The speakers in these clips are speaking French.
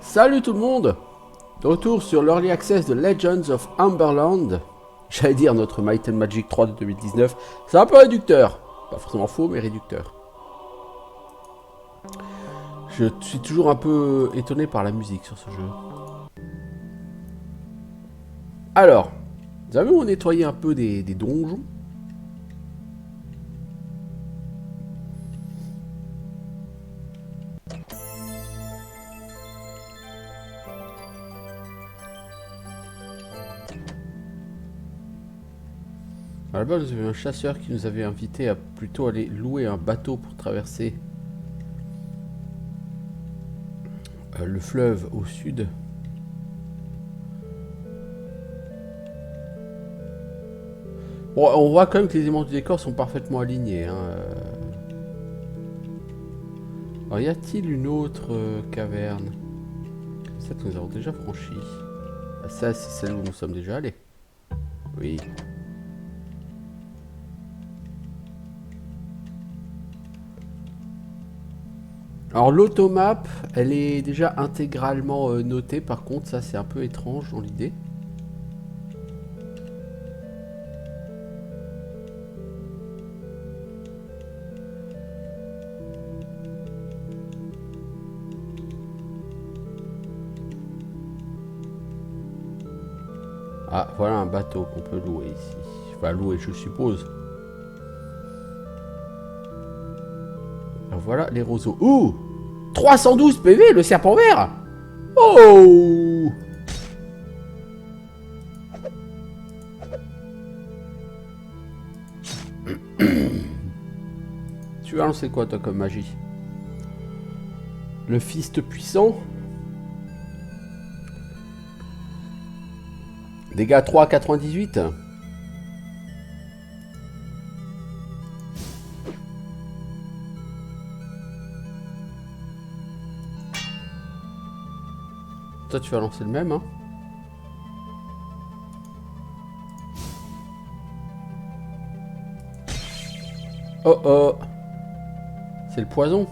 Salut tout le monde! De retour sur l'Early Access de Legends of Amberland. J'allais dire notre Might and Magic 3 de 2019. C'est un peu réducteur. Pas forcément faux, mais réducteur. Je suis toujours un peu étonné par la musique sur ce jeu. Alors, nous avons nettoyé un peu des donjons. À la base, nous avions un chasseur qui nous avait invité à plutôt aller louer un bateau pour traverser le fleuve au sud. Bon, on voit quand même que les éléments du décor sont parfaitement alignés. Hein. Alors, y a-t-il une autre caverne? Celle que nous avons déjà franchie. Ça, c'est celle où nous sommes déjà allés. Oui. Alors l'automap, elle est déjà intégralement notée, par contre ça c'est un peu étrange dans l'idée. Ah, voilà un bateau qu'on peut louer ici. Enfin louer je suppose. Alors voilà les roseaux. Ouh, 312 PV le serpent vert. Oh. Tu vas lancer quoi toi comme magie? Le fist puissant. Dégâts 3,98. Toi tu vas lancer le même hein. Oh oh. C'est le poison.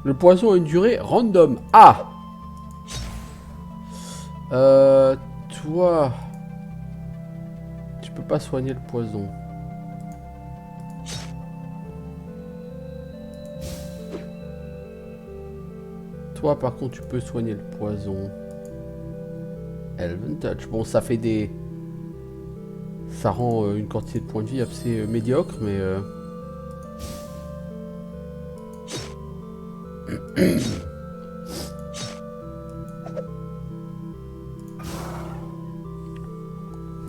Le poison a une durée random. Ah. Toi tu peux pas soigner le poison. Toi par contre tu peux soigner le poison. Elven Touch. Bon ça fait des... Ça rend une quantité de points de vie assez médiocre mais...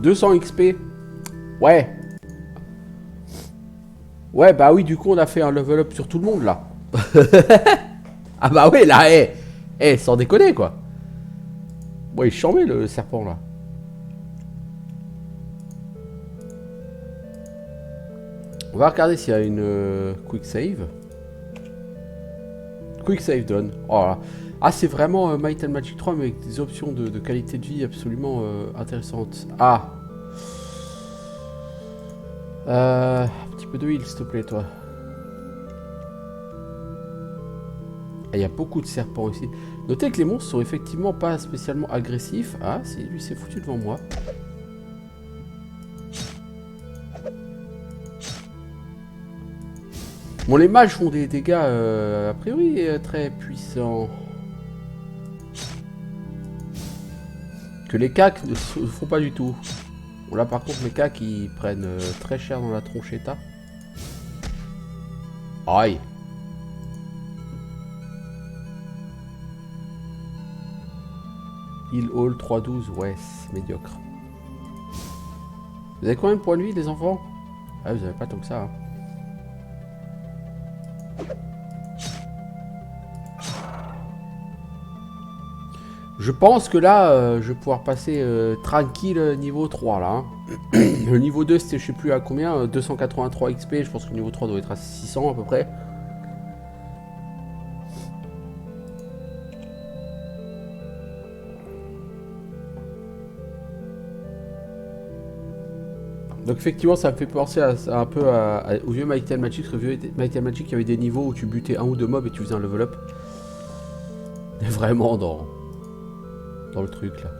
200 XP. Ouais. Ouais bah oui du coup on a fait un level up sur tout le monde là. Ah bah oui là, sans déconner quoi. Bon il est charmé le serpent là. On va regarder s'il y a une quick save. Quick save done. Oh là. Ah c'est vraiment Might and Magic 3 mais avec des options de qualité de vie absolument intéressantes. Ah. Un petit peu de heal s'il te plaît toi. Il y a beaucoup de serpents ici. Notez que les monstres sont effectivement pas spécialement agressifs. Ah, si, lui s'est foutu devant moi. Bon, les mages font des dégâts, a priori, très puissants. Que les cacs ne font pas du tout. Bon, là, par contre, les cacs, ils prennent très cher dans la tronchetta. Aïe. Heal Hall 312, ouais, c'est médiocre. Vous avez combien de points de vie, les enfants? Ah, vous avez pas tant que ça. Hein. Je pense que là, je vais pouvoir passer tranquille niveau 3, là. Hein. Le niveau 2, c'était je sais plus à combien, 283 XP, je pense que le niveau 3 doit être à 600 à peu près. Donc effectivement ça me fait penser un peu au vieux Might and Magic, parce que le vieux Might and Magic il y avait des niveaux où tu butais un ou deux mobs et tu faisais un level up. On est vraiment dans le truc là.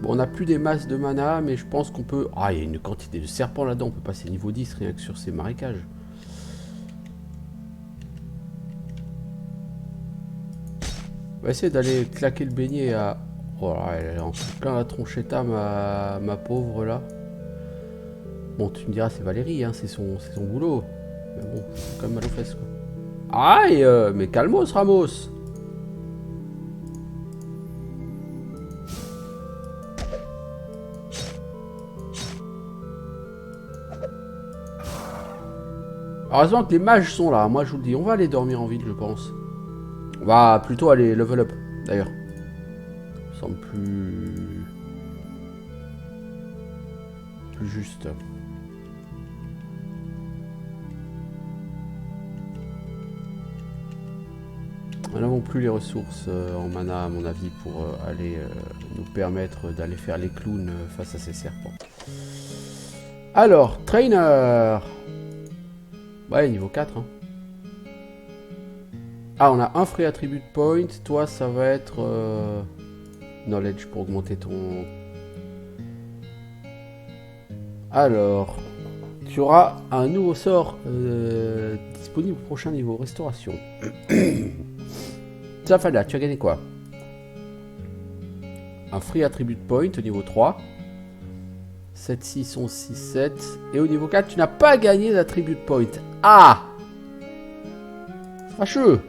Bon, on n'a plus des masses de mana, mais je pense qu'on peut... Ah, il y a une quantité de serpents là-dedans. On peut passer niveau 10 rien que sur ces marécages. On va essayer d'aller claquer le beignet à... Oh là, elle est en plein la tronchetta, ma pauvre là. Bon, tu me diras, c'est Valérie, hein, c'est son boulot. Mais bon, c'est quand même mal aux fesses, quoi. Aïe, mais calmos, Ramos. Heureusement que les mages sont là, moi je vous le dis. On va aller dormir en ville, je pense. On va plutôt aller level up, d'ailleurs. Ça me semble plus juste. Nous n'avons plus les ressources en mana, à mon avis, pour aller nous permettre d'aller faire les clowns face à ces serpents. Alors, trainer. Ouais, niveau 4. Hein. Ah, on a un free attribute point. Toi, ça va être knowledge pour augmenter ton... Alors, tu auras un nouveau sort disponible au prochain niveau, restauration. Zafada, tu as gagné quoi? Un free attribute point au niveau 3. 7, 6, 11, 6, 7. Et au niveau 4, tu n'as pas gagné d'attribute point. Ah! Fâcheux!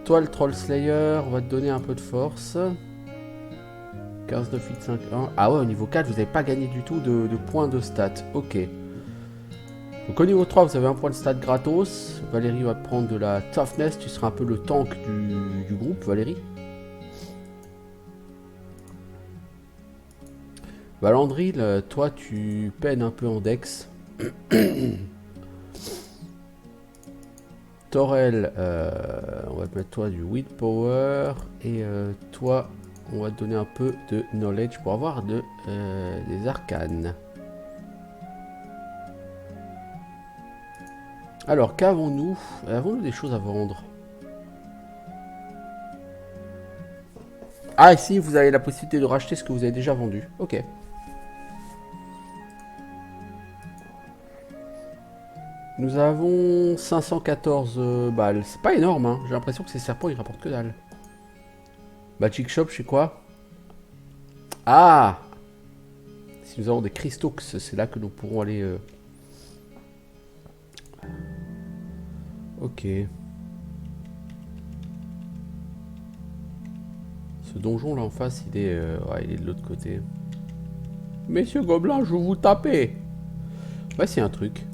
Toi, le Troll Slayer, on va te donner un peu de force. 15, 9, 8, 5, 1. Ah ouais, au niveau 4, vous n'avez pas gagné du tout de points de stats. Ok. Donc au niveau 3, vous avez un point de stat gratos. Valérie va te prendre de la toughness. Tu seras un peu le tank du groupe, Valérie. Valandril, toi, tu peines un peu en dex. Torel, on va te mettre toi du Weed Power. Et toi, on va te donner un peu de knowledge pour avoir des arcanes. Alors, qu'avons-nous? Avons-nous des choses à vendre? Ah, ici, vous avez la possibilité de racheter ce que vous avez déjà vendu. Ok. Nous avons 514 balles. C'est pas énorme, hein. J'ai l'impression que ces serpents, ils rapportent que dalle. Magic Shop, je sais quoi? Ah! Si nous avons des cristaux, c'est là que nous pourrons aller... Ok. Ce donjon là en face, il est de l'autre côté. Messieurs gobelins, je vais vous taper. Ouais, c'est un truc.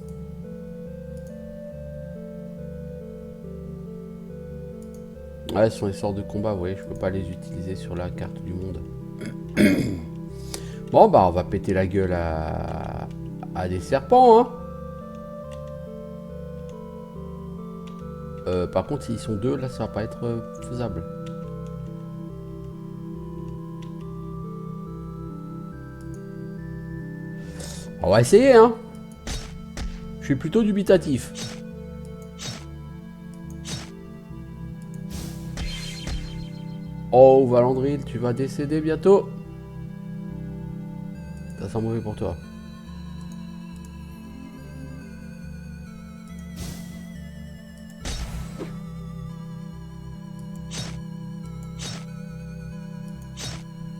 Ouais, ce sont les sorts de combat, vous voyez, je peux pas les utiliser sur la carte du monde. Bon, bah, on va péter la gueule à des serpents, hein. Par contre, s'ils sont deux, là, ça va pas être faisable. On va essayer, hein. Je suis plutôt dubitatif. Oh, Valandril, tu vas décéder bientôt. Ça sent mauvais pour toi.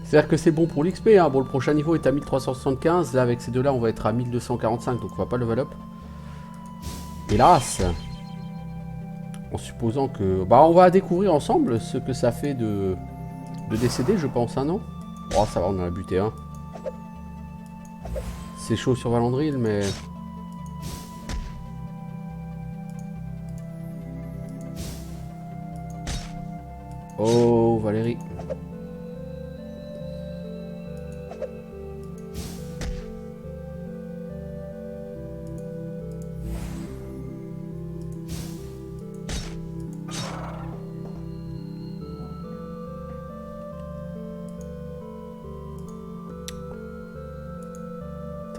C'est-à-dire que c'est bon pour l'XP, hein. Bon, le prochain niveau est à 1375. Là, avec ces deux-là, on va être à 1245. Donc, on va pas level up. Hélas. En supposant que... Bah, on va découvrir ensemble ce que ça fait de décéder, je pense, hein, non? Oh, ça va, on en a buté un. C'est chaud sur Valandril, mais... Oh, Valérie.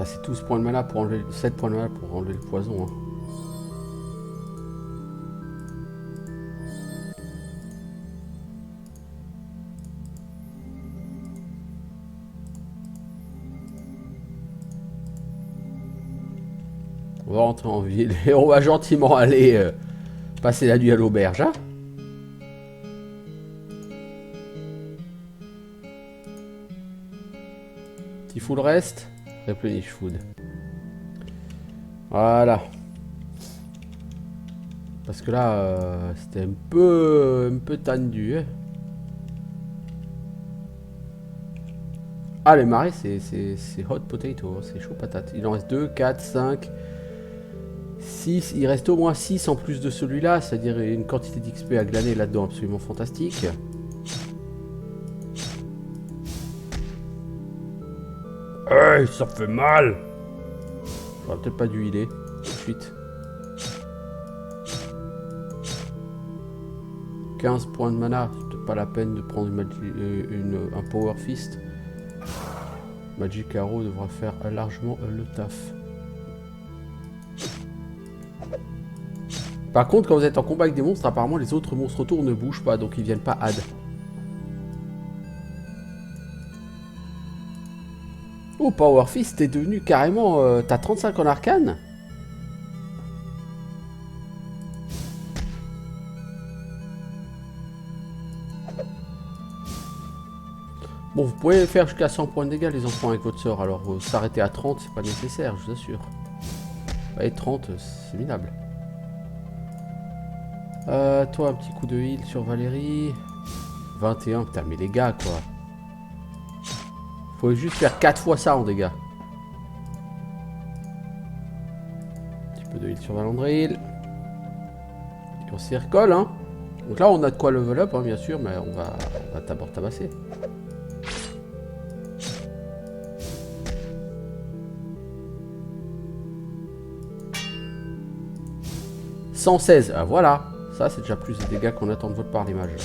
C'est 12 points de mana pour enlever... 7 points de mana pour enlever le poison. Hein. On va rentrer en ville et on va gentiment aller passer la nuit à l'auberge. Hein. Petit full reste. Replenish food. Voilà. Parce que là, c'était un peu tendu. Hein. Ah, les marais, c'est hot potato. C'est chaud patate. Il en reste 2, 4, 5, 6. Il reste au moins 6 en plus de celui-là. C'est-à-dire une quantité d'XP à glaner là-dedans absolument fantastique. Hey, ça fait mal. J'aurais peut-être pas dû healer tout de suite. 15 points de mana, c'est pas la peine de prendre un Power Fist. Magic Arrow devra faire largement le taf. Par contre, quand vous êtes en combat avec des monstres, apparemment les autres monstres autour ne bougent pas, donc ils viennent pas add. Oh, Power Fist, t'es devenu carrément... t'as 35 en arcane. Bon, vous pouvez faire jusqu'à 100 points de dégâts, les enfants, avec votre sort. Alors, s'arrêter à 30, c'est pas nécessaire, je vous assure. Ouais, 30, c'est minable. Toi, un petit coup de heal sur Valérie. 21, putain, mais les gars, quoi. Faut juste faire 4 fois ça en dégâts. Un petit peu de heal sur Valandril. Et on s'y recolle, hein. Donc là, on a de quoi level up, hein, bien sûr, mais on va d'abord tabasser. « 116, ah, voilà. Ça, c'est déjà plus de dégâts qu'on attend de votre part, les mages.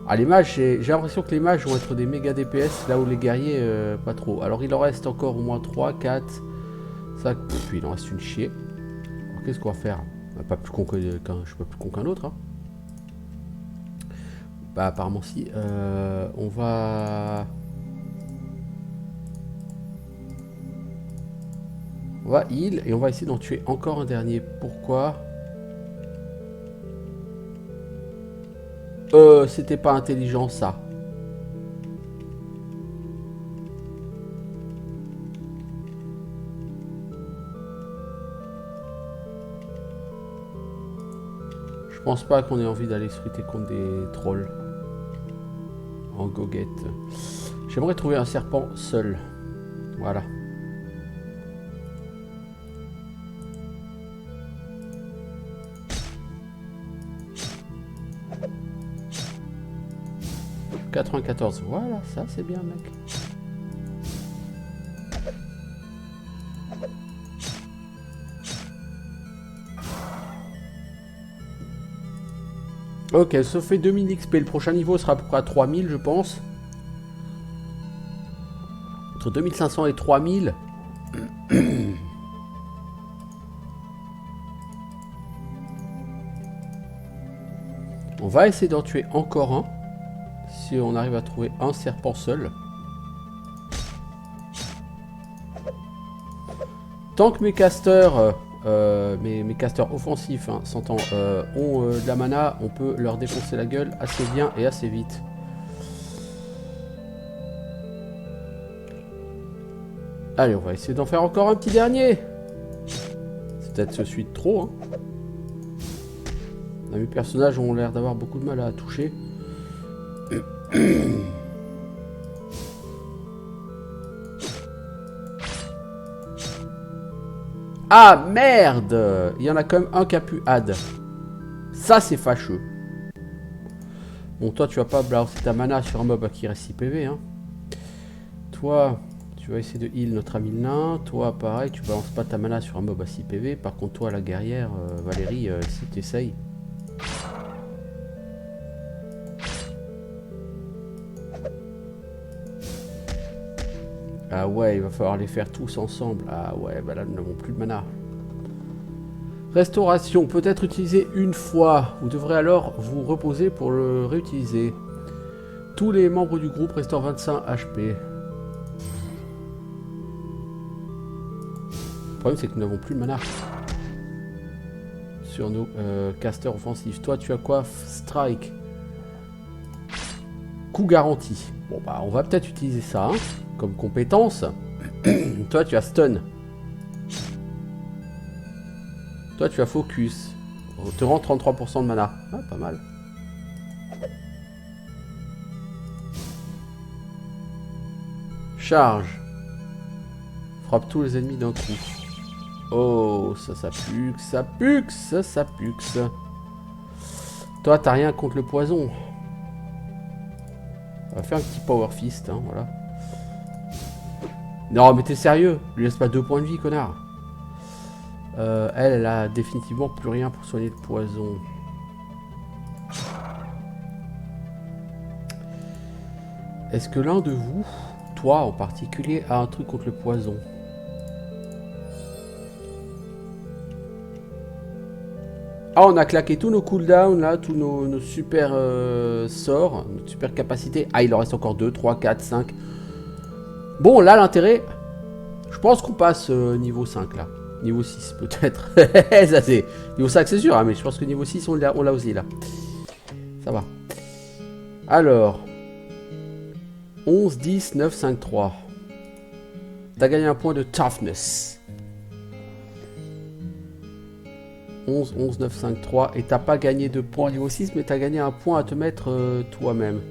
Ah, les mages, j'ai l'impression que les mages vont être des méga DPS, là où les guerriers, pas trop. Alors, il en reste encore au moins 3, 4, 5, il en reste une chier. Alors, qu'est-ce qu'on va faire? Pas plus con que, je suis pas plus con qu'un autre. Hein. Bah, apparemment, si. On va... On va heal, et on va essayer d'en tuer encore un dernier. Pourquoi? C'était pas intelligent, ça. Je pense pas qu'on ait envie d'aller se friter contre des trolls. En goguette. J'aimerais trouver un serpent seul. Voilà. « 94, voilà, ça c'est bien, mec. Ok, ça fait 2000 XP. Le prochain niveau sera à peu près à 3000, je pense. Entre 2500 et 3000. On va essayer d'en tuer encore un. Si on arrive à trouver un serpent seul. Tant que mes casters, mes casters offensifs, hein, s'entend, ont de la mana, on peut leur défoncer la gueule assez bien et assez vite. Allez, on va essayer d'en faire encore un petit dernier. C'est peut-être celui de trop. Hein. Mes personnages ont l'air d'avoir beaucoup de mal à toucher. Ah merde! Il y en a quand même un qui a pu add. Ça c'est fâcheux. Bon, toi tu vas pas balancer ta mana sur un mob qui reste 6 PV. Hein. Toi, tu vas essayer de heal notre ami nain. Toi, pareil, tu balances pas ta mana sur un mob à 6 PV. Par contre, toi, la guerrière, Valérie, si tu essayes. Ah ouais, il va falloir les faire tous ensemble. Ah ouais, bah là, nous n'avons plus de mana. Restauration, peut être utilisé une fois. Vous devrez alors vous reposer pour le réutiliser. Tous les membres du groupe restaurent 25 HP. Le problème, c'est que nous n'avons plus de mana. Sur nos casters offensifs. Toi, tu as quoi? Strike. Coup garanti. Bon, bah, on va peut-être utiliser ça hein, comme compétence. Toi, tu as stun. Toi, tu as focus. On te rend 33% de mana. Ah, pas mal. Charge. Frappe tous les ennemis d'un coup. Oh, ça pue, ça pue, ça pue. Toi, t'as rien contre le poison. On va faire un petit power fist, hein, voilà. Non, mais t'es sérieux? Lui laisse pas 2 points de vie, connard. Elle a définitivement plus rien pour soigner le poison. Est-ce que l'un de vous, toi en particulier, a un truc contre le poison? Ah, on a claqué tous nos cooldowns là, tous nos super sorts, notre super capacité. Ah, il en reste encore 2, 3, 4, 5. Bon, là, l'intérêt, je pense qu'on passe niveau 5 là. Niveau 6 peut-être. Ça c'est. Niveau 5 c'est sûr, hein, mais je pense que niveau 6 on l'a aussi là. Ça va. Alors. 11, 10, 9, 5, 3. T'as gagné un point de toughness. 11, 11, 9, 5, 3. Et t'as pas gagné de points niveau 6, mais t'as gagné un point à te mettre toi-même.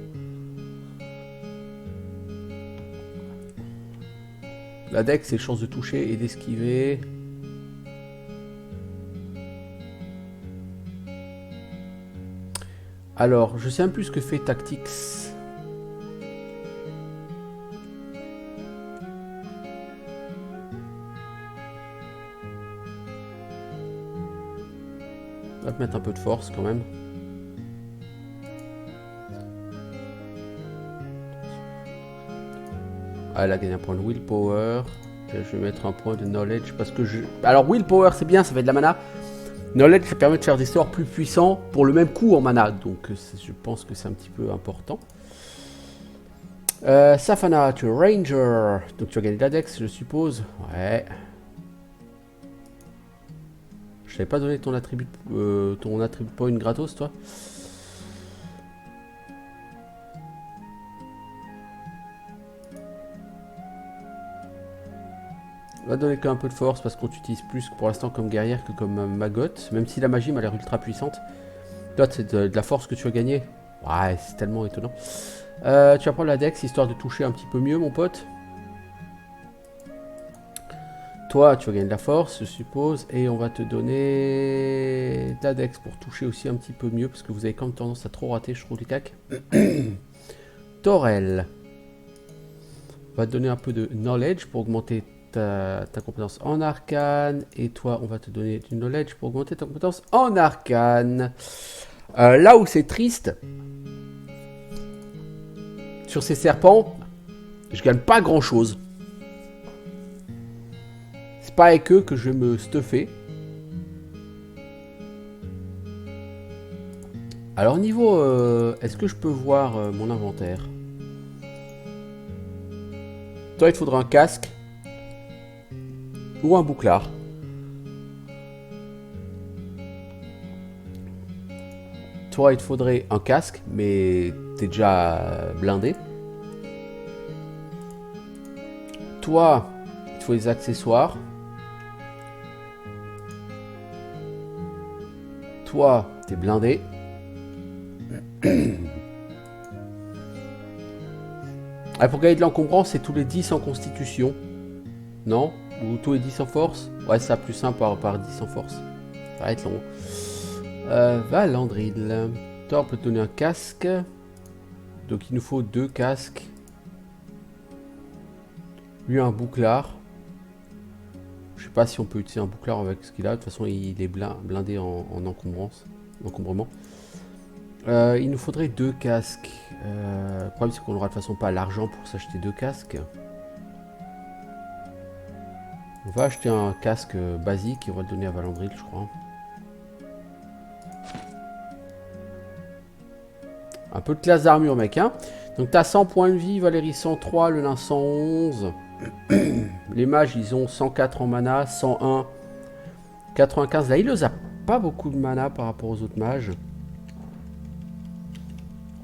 La dex, c'est chance de toucher et d'esquiver. Alors, je sais un peu ce que fait Tactics. On va te mettre un peu de force quand même. Ah, elle a gagné un point de willpower. Et je vais mettre un point de knowledge parce que je... Alors, willpower, c'est bien, ça fait de la mana. Knowledge, ça permet de faire des sorts plus puissants pour le même coup en mana. Donc, je pense que c'est un petit peu important. Safana, tu es Ranger. Donc, tu as gagné de la Dex, je suppose. Ouais. Je t'avais pas donné ton attribut point gratos, toi. On va donner qu'un peu de force parce qu'on t'utilise plus pour l'instant comme guerrière que comme Maggot. Même si la magie m'a l'air ultra puissante. Toi, c'est de la force que tu as gagné. Ouais, c'est tellement étonnant. Tu vas prendre la Dex histoire de toucher un petit peu mieux, mon pote. Toi, tu vas gagner de la force, je suppose. Et on va te donner de la Dex pour toucher aussi un petit peu mieux. Parce que vous avez quand même tendance à trop rater, je trouve, les cacs. Torel. On va te donner un peu de knowledge pour augmenter ta compétence en arcane. Et toi, on va te donner du knowledge pour augmenter ta compétence en arcane. Là où c'est triste, sur ces serpents, je gagne pas grand chose. C'est pas avec eux que je vais me stuffer. Alors niveau, est-ce que je peux voir mon inventaire? Toi, il te faudra un casque ou un bouclard. Toi, il te faudrait un casque, mais t'es déjà blindé. Toi, il te faut des accessoires. Toi, t'es blindé. Ah, pour gagner de l'encombrance, c'est tous les 10 en constitution. Non? Ou tous les 10 en force? Ouais, ça plus 1 par 10 en force. Ça va être long. Valandril. Toi, on peut te donner un casque. Donc, il nous faut 2 casques. Lui, un bouclard. Je sais pas si on peut utiliser un bouclard avec ce qu'il a. De toute façon, il est blindé en encombrement. Il nous faudrait 2 casques. Le problème, c'est qu'on n'aura de toute façon pas l'argent pour s'acheter 2 casques. On va acheter un casque basique et on va le donner à Valandril, je crois. Un peu de classe d'armure, mec, hein. Donc t'as 100 points de vie, Valérie 103, le nain 111. Les mages, ils ont 104 en mana, 101, 95. Là, il a pas beaucoup de mana par rapport aux autres mages.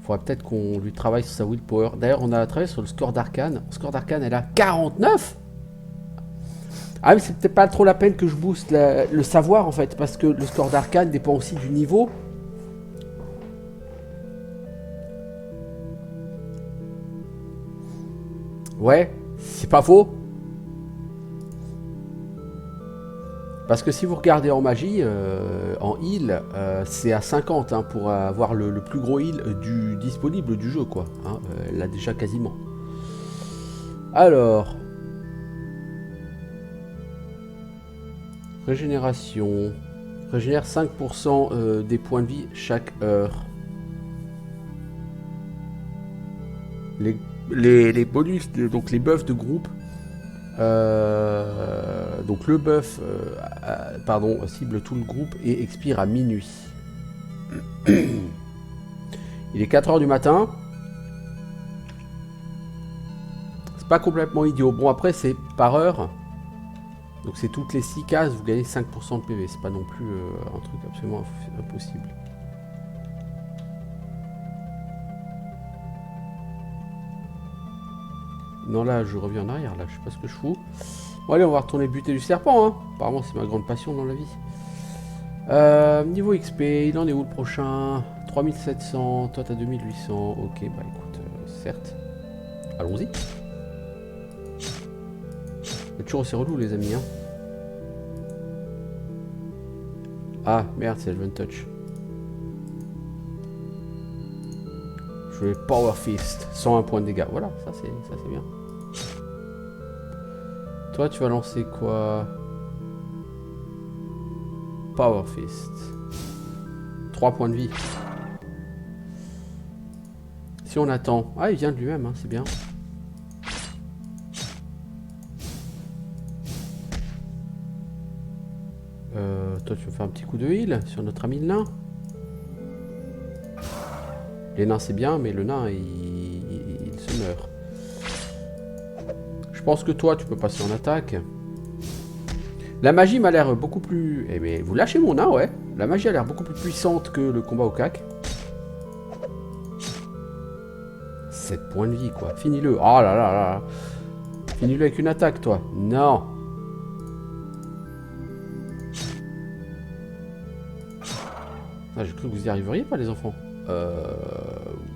Faudrait peut-être qu'on lui travaille sur sa willpower. D'ailleurs, on a travaillé sur le score d'Arcane. Le score d'Arcane, elle a 49. Ah, mais c'est peut-être pas trop la peine que je booste le savoir, en fait. Parce que le score d'Arcane dépend aussi du niveau. Ouais, c'est pas faux. Parce que si vous regardez en magie, en heal, c'est à 50 hein, pour avoir le plus gros heal disponible du jeu, quoi. Hein, là déjà quasiment. Alors. Régénération. Régénère 5% des points de vie chaque heure. Les bonus, donc les buffs de groupe. Donc le buff cible tout le groupe et expire à minuit. Il est 4 h du matin. C'est pas complètement idiot. Bon, après, c'est par heure. Donc, c'est toutes les 6 cases, vous gagnez 5% de PV. C'est pas non plus un truc absolument impossible. Non, là, je reviens en arrière. Là, je sais pas ce que je fous. Bon, allez, on va retourner buter du serpent. Hein. Apparemment, c'est ma grande passion dans la vie. Niveau XP, il en est où le prochain? 3700, toi t'as 2800. Ok, bah écoute, certes. Allons-y. C'est toujours aussi relou, les amis. Hein. Ah, merde, c'est le One Touch. Je vais Power Fist, 101 points de dégâts. Voilà, ça c'est bien. Toi, tu vas lancer quoi? Power Fist. 3 points de vie. Si on attend... Ah, il vient de lui-même, hein, c'est bien. Toi, tu veux faire un petit coup de heal sur notre ami le nain. Les nains, c'est bien, mais le nain, il se meurt. Je pense que toi, tu peux passer en attaque. La magie m'a l'air beaucoup plus... Eh mais vous lâchez mon nain, ouais. La magie a l'air beaucoup plus puissante que le combat au cac. 7 points de vie, quoi. Finis-le. Oh là là là. Finis-le avec une attaque, toi. Non. Ah, j'ai cru que vous y arriveriez pas, les enfants.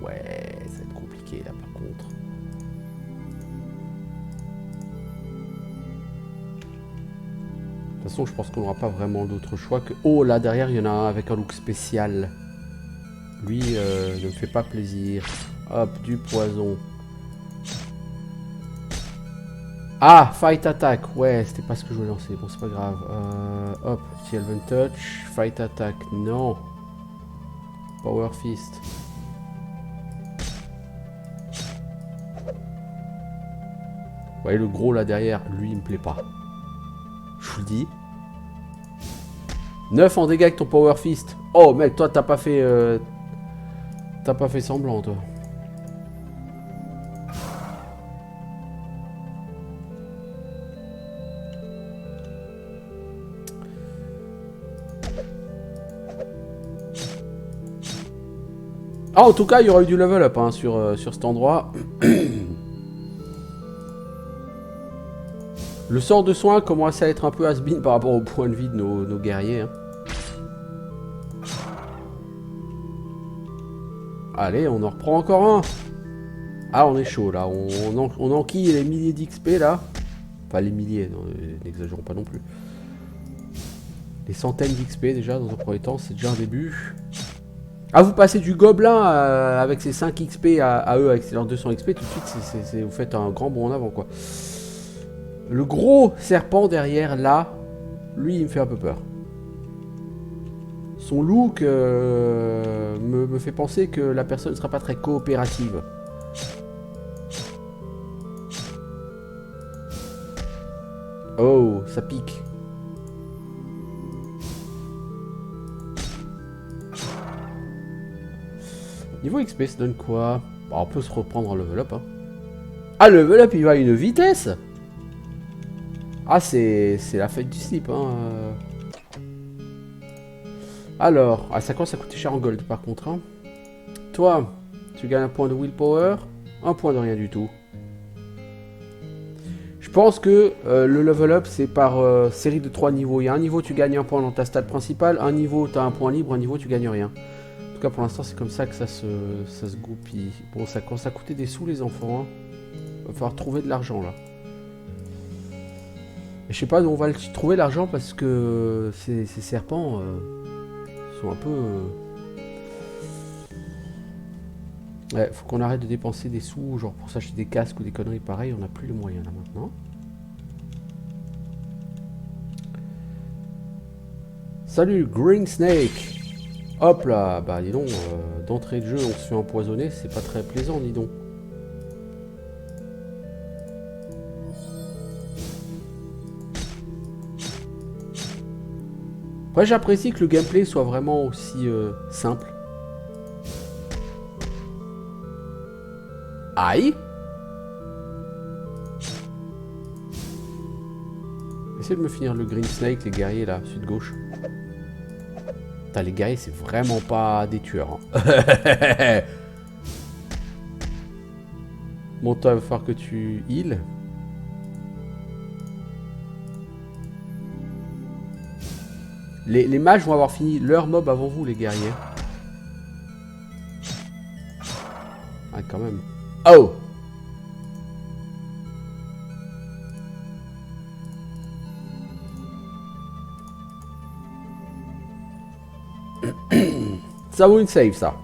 Ouais, ça va être compliqué, là, par contre. De toute façon, je pense qu'on n'aura pas vraiment d'autre choix que... Oh, là, derrière, il y en a un avec un look spécial. Lui, ne me fait pas plaisir. Hop, du poison. Ah, fight attack. Ouais, c'était pas ce que je voulais lancer. Bon, c'est pas grave. Hop, petit Elven Touch. Fight attack. Non. Power Fist. Vous voyez le gros là derrière, lui il me plaît pas. Je vous le dis. 9 en dégâts avec ton Power Fist. Oh mec, toi t'as pas fait semblant toi. Ah, en tout cas, il y aura eu du level up hein, sur cet endroit. Le sort de soin commence à être un peu has-been par rapport au point de vie de nos guerriers. Hein. Allez, on en reprend encore un. Ah, on est chaud là. On enquille les milliers d'XP là. Enfin, les milliers, n'exagérons pas non plus. Les centaines d'XP déjà dans un premier temps, c'est déjà un début. Ah, vous passez du gobelin avec ses 5 XP à eux avec leurs 200 XP, tout de suite, vous faites un grand bond en avant, quoi. Le gros serpent derrière, là, lui, il me fait un peu peur. Son look me fait penser que la personne ne sera pas très coopérative. Oh, ça pique. Niveau XP, ça donne quoi? Bon, on peut se reprendre en level up. Hein. Ah, le level up, il va à une vitesse. Ah, c'est la fête du slip. Hein. Alors, ça commence à coûter cher en gold par contre. Hein. Toi, tu gagnes un point de willpower, un point de rien du tout. Je pense que le level up, c'est par série de 3 niveaux. Il y a un niveau, tu gagnes un point dans ta stat principale, un niveau, tu as un point libre, un niveau, tu gagnes rien. En tout cas, pour l'instant, c'est comme ça que ça se goupille. Bon, ça commence à coûter des sous, les enfants. Hein. Va falloir trouver de l'argent, là. Et je sais pas d'où on va trouver l'argent, parce que ces serpents sont un peu... Ouais, faut qu'on arrête de dépenser des sous, genre pour s'acheter des casques ou des conneries pareilles. On n'a plus les moyens, là, maintenant. Salut, Green Snake. Hop là, bah dis donc, d'entrée de jeu, on se fait empoisonner, c'est pas très plaisant, dis donc. Après, j'apprécie que le gameplay soit vraiment aussi simple. Aïe! Essayez de me finir le Green Snake, les guerriers là, sud-gauche. Putain, les guerriers, c'est vraiment pas des tueurs. Hein. Bon, toi, il va falloir que tu heal. Les mages vont avoir fini leur mob avant vous, les guerriers. Ah, quand même. Oh! Ça vaut une save, ça.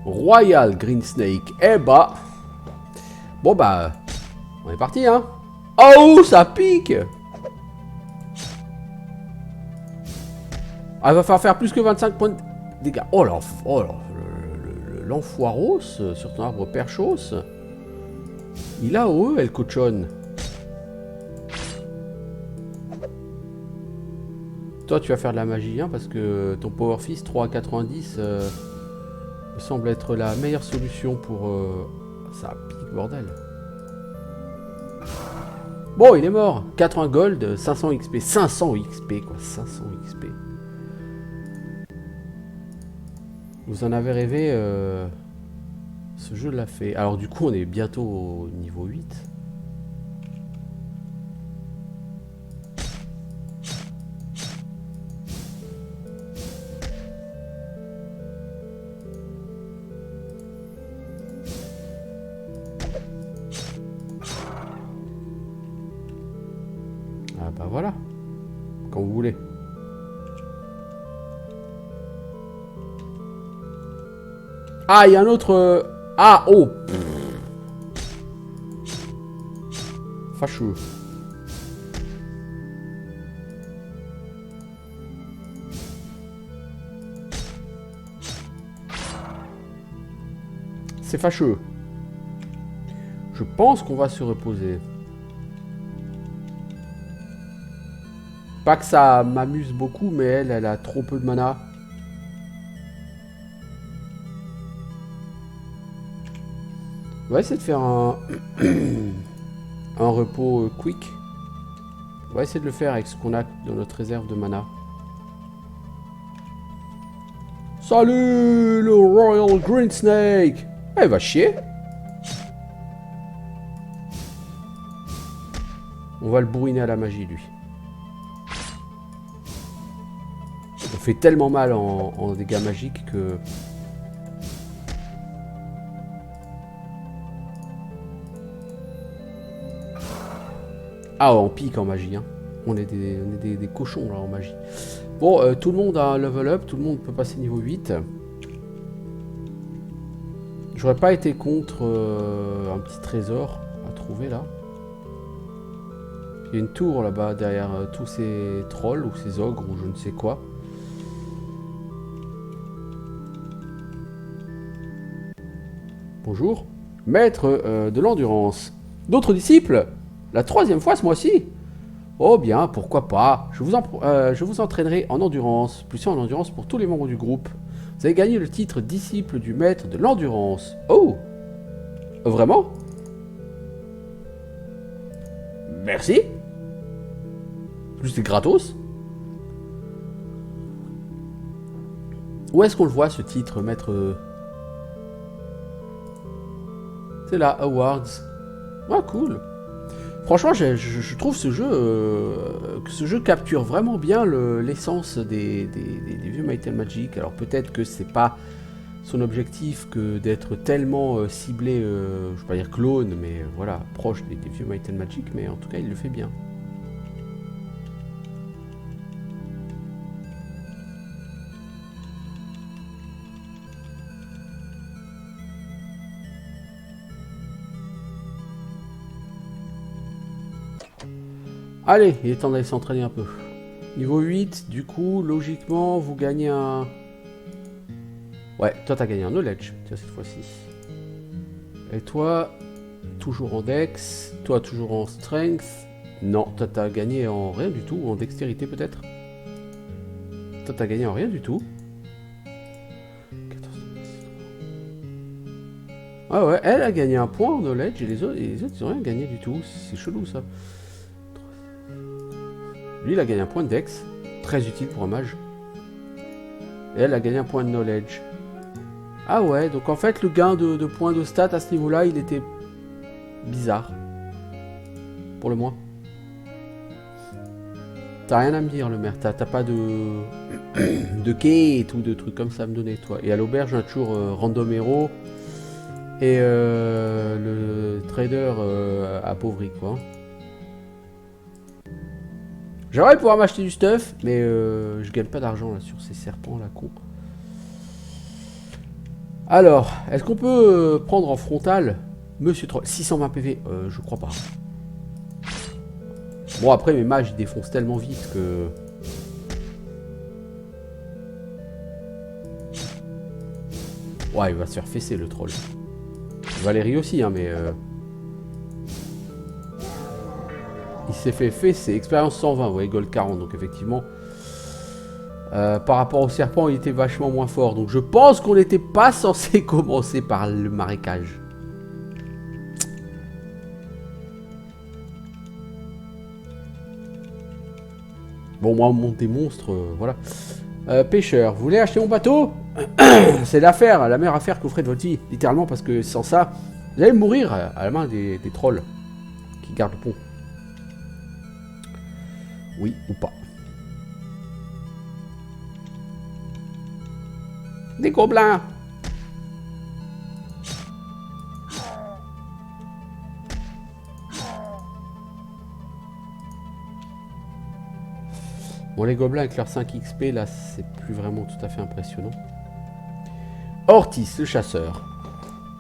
Royal Green Snake. Eh bah. Bon bah. On est parti, hein. Oh, ça pique. Ah, il va falloir faire plus que 25 points de dégâts. Oh là, l'enfoiros sur ton arbre perchos. Il a OE, elle cochonne. Toi, tu vas faire de la magie, hein, parce que ton Power Fist 3 à 90 me semble être la meilleure solution pour... Ça pique, bordel. Bon, il est mort. 80 gold, 500 XP. 500 XP, quoi. 500 XP. Vous en avez rêvé, ce jeu l'a fait. Alors du coup, on est bientôt au niveau 8. Ah bah voilà. Quand vous voulez. Ah, il y a un autre... Ah, oh. Fâcheux. C'est fâcheux. Je pense qu'on va se reposer. Pas que ça m'amuse beaucoup, mais elle a trop peu de mana. On va essayer de faire un repos quick. On va essayer de le faire avec ce qu'on a dans notre réserve de mana. Salut le Royal Green Snake. Ah, il va chier. On va le bourriner à la magie, lui. On fait tellement mal en dégâts magiques que... Ah, on pique en magie, hein. On est des cochons, là, en magie. Bon, tout le monde a un level up, tout le monde peut passer niveau 8. J'aurais pas été contre un petit trésor à trouver, là. Il y a une tour, là-bas, derrière tous ces trolls, ou ces ogres, ou je ne sais quoi. Bonjour. Maître de l'endurance. D'autres disciples? La 3e fois ce mois-ci? Oh bien, pourquoi pas. Je vous entraînerai en endurance. Plus en endurance pour tous les membres du groupe. Vous avez gagné le titre disciple du maître de l'endurance. Oh! Vraiment? Merci. Plus c'est gratos. Où est-ce qu'on le voit ce titre, maître? C'est là, Awards. Ah, cool. Franchement, je trouve que ce jeu capture vraiment bien l'essence des vieux Might and Magic. Alors peut-être que c'est pas son objectif que d'être tellement ciblé, je vais pas dire clone, mais voilà, proche des vieux Might and Magic, mais en tout cas il le fait bien. Allez, il est temps d'aller s'entraîner un peu. Niveau 8, du coup, logiquement, vous gagnez un... Ouais, toi t'as gagné un knowledge, tiens, cette fois-ci. Et toi, toujours en dex, toi toujours en strength. Non, toi t'as gagné en rien du tout, en dextérité peut-être. Toi t'as gagné en rien du tout. 14. Ah ouais, elle a gagné un point en knowledge et les autres ils ont rien gagné du tout. C'est chelou ça. Lui, il a gagné un point de dex, très utile pour un mage. Et elle a gagné un point de knowledge. Ah ouais, donc en fait, le gain de points de stats à ce niveau-là, il était bizarre. Pour le moins. T'as rien à me dire, le maire. T'as pas de... de quête ou de trucs comme ça à me donner, toi. Et à l'auberge, on a toujours Random Hero et le trader appauvri, quoi. J'aimerais pouvoir m'acheter du stuff, mais je gagne pas d'argent là sur ces serpents là, con. Alors, est-ce qu'on peut prendre en frontal Monsieur Troll 620 PV, je crois pas. Bon, après, mes mages, ils défoncent tellement vite que... Ouais, il va se faire fesser, le troll. Valérie aussi, hein, mais... Il s'est fait fesser. Expérience 120, ouais, gold 40, donc effectivement... par rapport au serpent, il était vachement moins fort. Donc je pense qu'on n'était pas censé commencer par le marécage. Bon, moi, on monte des monstres, voilà. Pêcheur, vous voulez acheter mon bateau? C'est l'affaire, la meilleure affaire que vous ferez de votre vie. Littéralement, parce que sans ça, vous allez mourir à la main des trolls qui gardent le pont. Oui ou pas. Des gobelins. Bon, les gobelins avec leurs 5 XP, là, c'est plus vraiment tout à fait impressionnant. Ortis, le chasseur.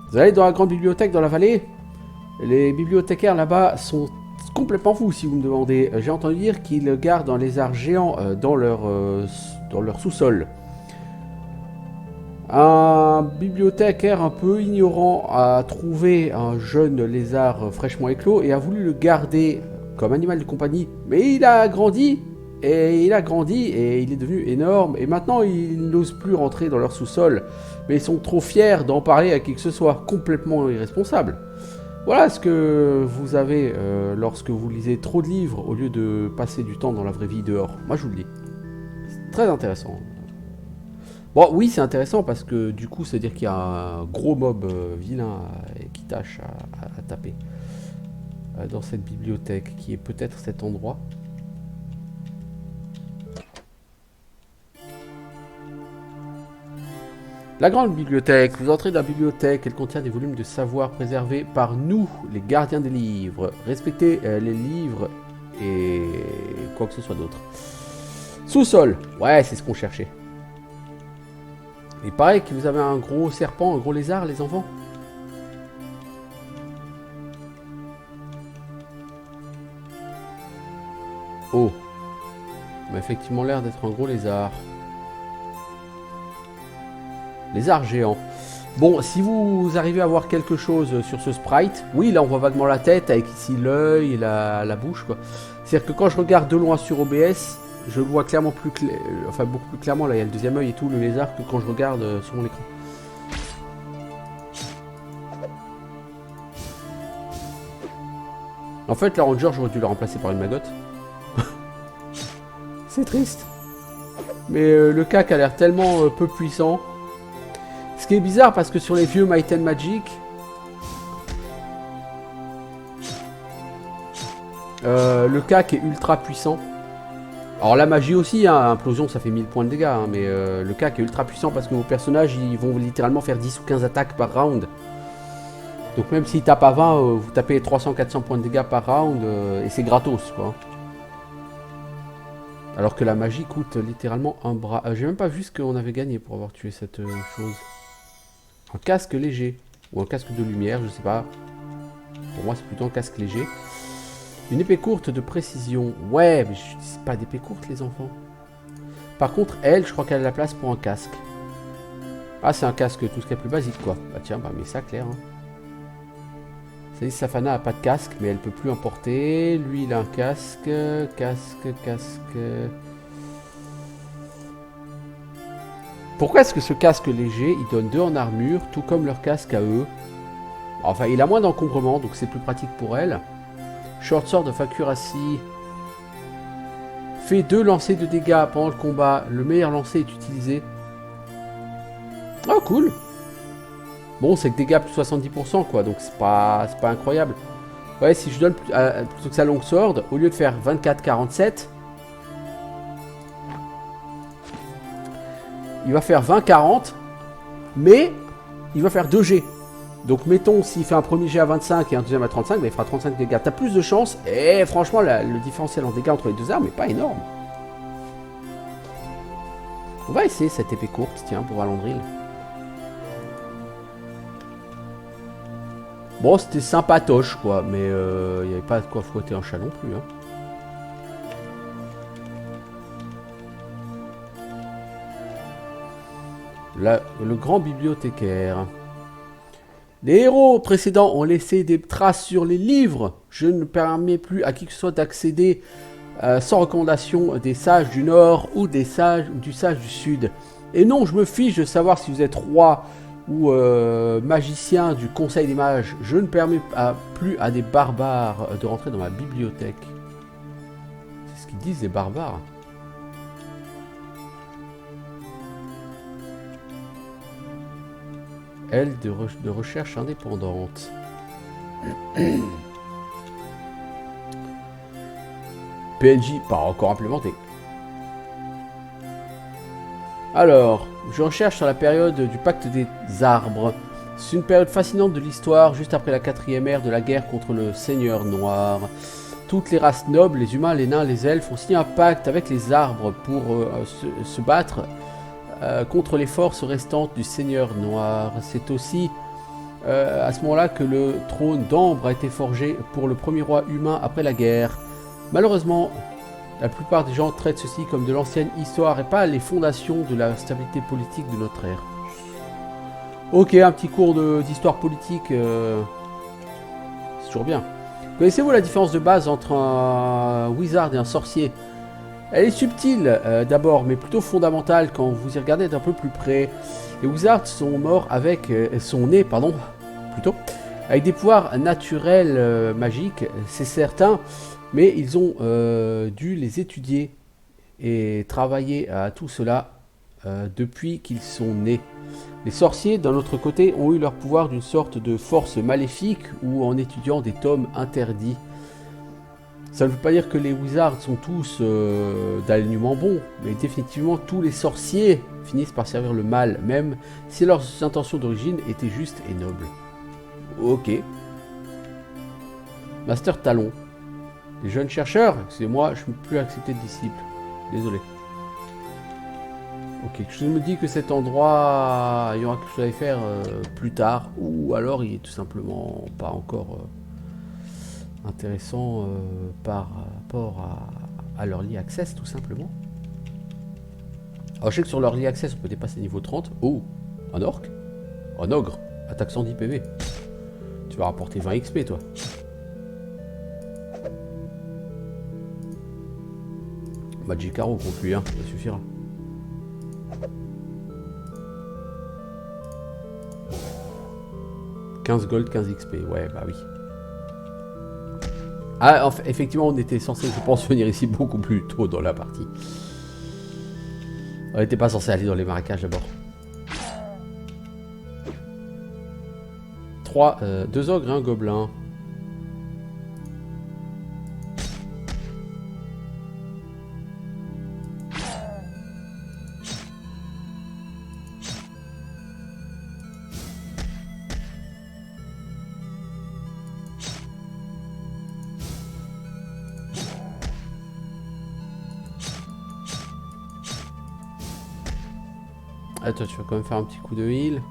Vous allez dans la grande bibliothèque dans la vallée? Les bibliothécaires là-bas sont complètement fous, si vous me demandez. J'ai entendu dire qu'ils gardent un lézard géant dans leur sous-sol. Un bibliothécaire un peu ignorant a trouvé un jeune lézard fraîchement éclos et a voulu le garder comme animal de compagnie. Mais il a grandi et il est devenu énorme. Et maintenant, il n'ose plus rentrer dans leur sous-sol. Mais ils sont trop fiers d'en parler à qui que ce soit. Complètement irresponsable. Voilà ce que vous avez lorsque vous lisez trop de livres au lieu de passer du temps dans la vraie vie dehors. Moi, je vous le dis. C'est très intéressant. Bon, oui, c'est intéressant parce que du coup, c'est-à-dire qu'il y a un gros mob vilain qui tâche à taper dans cette bibliothèque qui est peut-être cet endroit. La grande bibliothèque. Vous entrez dans la bibliothèque. Elle contient des volumes de savoir préservés par nous, les gardiens des livres. Respectez les livres et quoi que ce soit d'autre. Sous-sol. Ouais, c'est ce qu'on cherchait. Il paraît que vous avez un gros serpent, un gros lézard, les enfants. Oh. Il m'a effectivement l'air d'être un gros lézard. Lézard géant. Bon, si vous arrivez à voir quelque chose sur ce sprite, oui, là on voit vaguement la tête avec ici l'œil et la bouche, quoi. C'est-à-dire que quand je regarde de loin sur OBS, je le vois clairement enfin beaucoup plus clairement, là il y a le deuxième œil et tout, le lézard, que quand je regarde sur mon écran. En fait, la Ranger, j'aurais dû la remplacer par une Maggotte. C'est triste. Mais le cac a l'air tellement peu puissant. Ce qui est bizarre parce que sur les vieux Might and Magic, le cac est ultra puissant. Alors la magie aussi, hein, implosion ça fait 1000 points de dégâts, hein, mais le cac est ultra puissant parce que vos personnages ils vont littéralement faire 10 ou 15 attaques par round. Donc même s'ils tapent à 20, vous tapez 300-400 points de dégâts par round et c'est gratos quoi. Alors que la magie coûte littéralement un bras. J'ai même pas vu ce qu'on avait gagné pour avoir tué cette chose. Un casque léger. Ou un casque de lumière, je sais pas. Pour moi c'est plutôt un casque léger. Une épée courte de précision. Ouais, mais c'est pas d'épée courte les enfants. Par contre, elle, je crois qu'elle a la place pour un casque. Ah, c'est un casque tout ce qui est plus basique quoi. Bah tiens, bah mais ça clair. Hein. Ça dit, Safana a pas de casque, mais elle peut plus en porter. Lui, il a un casque. Casque. Pourquoi est-ce que ce casque léger, il donne 2 en armure, tout comme leur casque à eux? Enfin, il a moins d'encombrement, donc c'est plus pratique pour elle. Short Sword of Accuracy. Fait 2 lancers de dégâts pendant le combat. Le meilleur lancer est utilisé. Oh, cool! Bon, c'est que dégâts plus 70%, quoi, donc c'est pas incroyable. Ouais, si je donne plutôt que sa longue sword, au lieu de faire 24-47, il va faire 20-40, mais il va faire 2 G. Donc mettons, s'il fait un premier G à 25 et un deuxième à 35, bah, il fera 35 dégâts. T'as plus de chance, et franchement, le différentiel en dégâts entre les deux armes n'est pas énorme. On va essayer cette épée courte, tiens, pour Valandril. Bon, c'était sympatoche, quoi, mais il n'y avait pas de quoi fouetter un chat non plus. Hein. Là, le grand bibliothécaire. Les héros précédents ont laissé des traces sur les livres. Je ne permets plus à qui que ce soit d'accéder sans recommandation des sages du Nord ou du sage du Sud. Et non, je me fiche de savoir si vous êtes roi ou magicien du Conseil des Mages. Je ne permets plus à des barbares de rentrer dans ma bibliothèque. C'est ce qu'ils disent, les barbares. Aile de recherche indépendante. PNJ pas encore implémenté. Alors, je recherche sur la période du pacte des arbres. C'est une période fascinante de l'histoire, juste après la 4e ère de la guerre contre le Seigneur Noir. Toutes les races nobles, les humains, les nains, les elfes, ont signé un pacte avec les arbres pour se battre contre les forces restantes du Seigneur Noir. C'est aussi à ce moment-là que le trône d'Ambre a été forgé pour le premier roi humain après la guerre. Malheureusement, la plupart des gens traitent ceci comme de l'ancienne histoire et pas les fondations de la stabilité politique de notre ère. Ok, un petit cours d'histoire politique, c'est toujours bien. Connaissez-vous la différence de base entre un wizard et un sorcier? Elle est subtile d'abord, mais plutôt fondamentale quand vous y regardez d'un peu plus près. Les wizards sont morts sont nés, plutôt, avec des pouvoirs naturels magiques, c'est certain, mais ils ont dû les étudier et travailler à tout cela depuis qu'ils sont nés. Les sorciers, d'un autre côté, ont eu leur pouvoir d'une sorte de force maléfique ou en étudiant des tomes interdits. Ça ne veut pas dire que les wizards sont tous d'alignement bon, mais définitivement tous les sorciers finissent par servir le mal, même si leurs intentions d'origine étaient justes et nobles. Ok. Master Talon. Les jeunes chercheurs, excusez-moi, je ne peux plus accepter de disciples. Désolé. Ok, je me dis que cet endroit, il y aura quelque chose à y faire plus tard, ou alors il est tout simplement pas encore intéressant par rapport à l'Early Access, tout simplement. Alors je sais que sur l'Early Access, on peut dépasser niveau 30. Oh, un orc. En ogre, attaque 110 PV. Tu vas rapporter 20 XP toi. Magic Arrow contre lui, hein, ça suffira. « 15 gold, 15 XP, ouais, bah oui. » Ah, enfin, effectivement, on était censé, je pense, venir ici beaucoup plus tôt dans la partie. On n'était pas censé aller dans les marécages d'abord. 2 ogres et un gobelin. Ah, toi, tu vas quand même faire un petit coup de heal.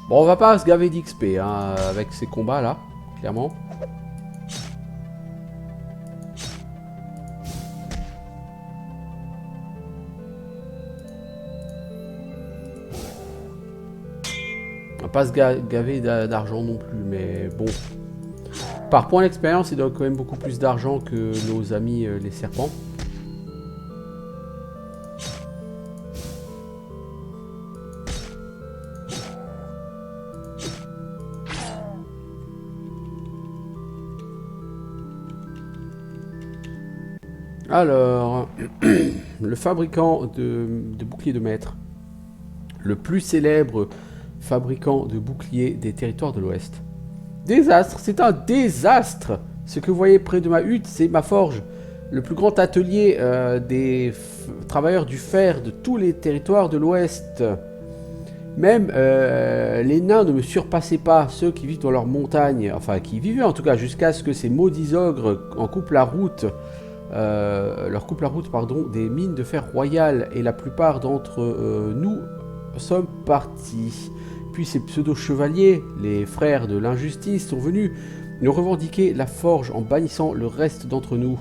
Bon, on va pas se gaver d'XP hein, avec ces combats là, clairement. On va pas se gaver d'argent non plus, mais bon. Par point d'expérience, il donne quand même beaucoup plus d'argent que nos amis les serpents. Alors, le fabricant de boucliers de maître, le plus célèbre fabricant de boucliers des territoires de l'Ouest. Désastre, c'est un désastre. Ce que vous voyez près de ma hutte, c'est ma forge. Le plus grand atelier des travailleurs du fer de tous les territoires de l'Ouest. Même les nains ne me surpassaient pas, ceux qui vivent dans leurs montagnes, enfin qui vivaient en tout cas jusqu'à ce que ces maudits ogres en coupent la route. Leur coupe la route des mines de fer royales et la plupart d'entre nous sommes partis. Puis ces pseudo-chevaliers, les frères de l'injustice, sont venus nous revendiquer la forge en bannissant le reste d'entre nous.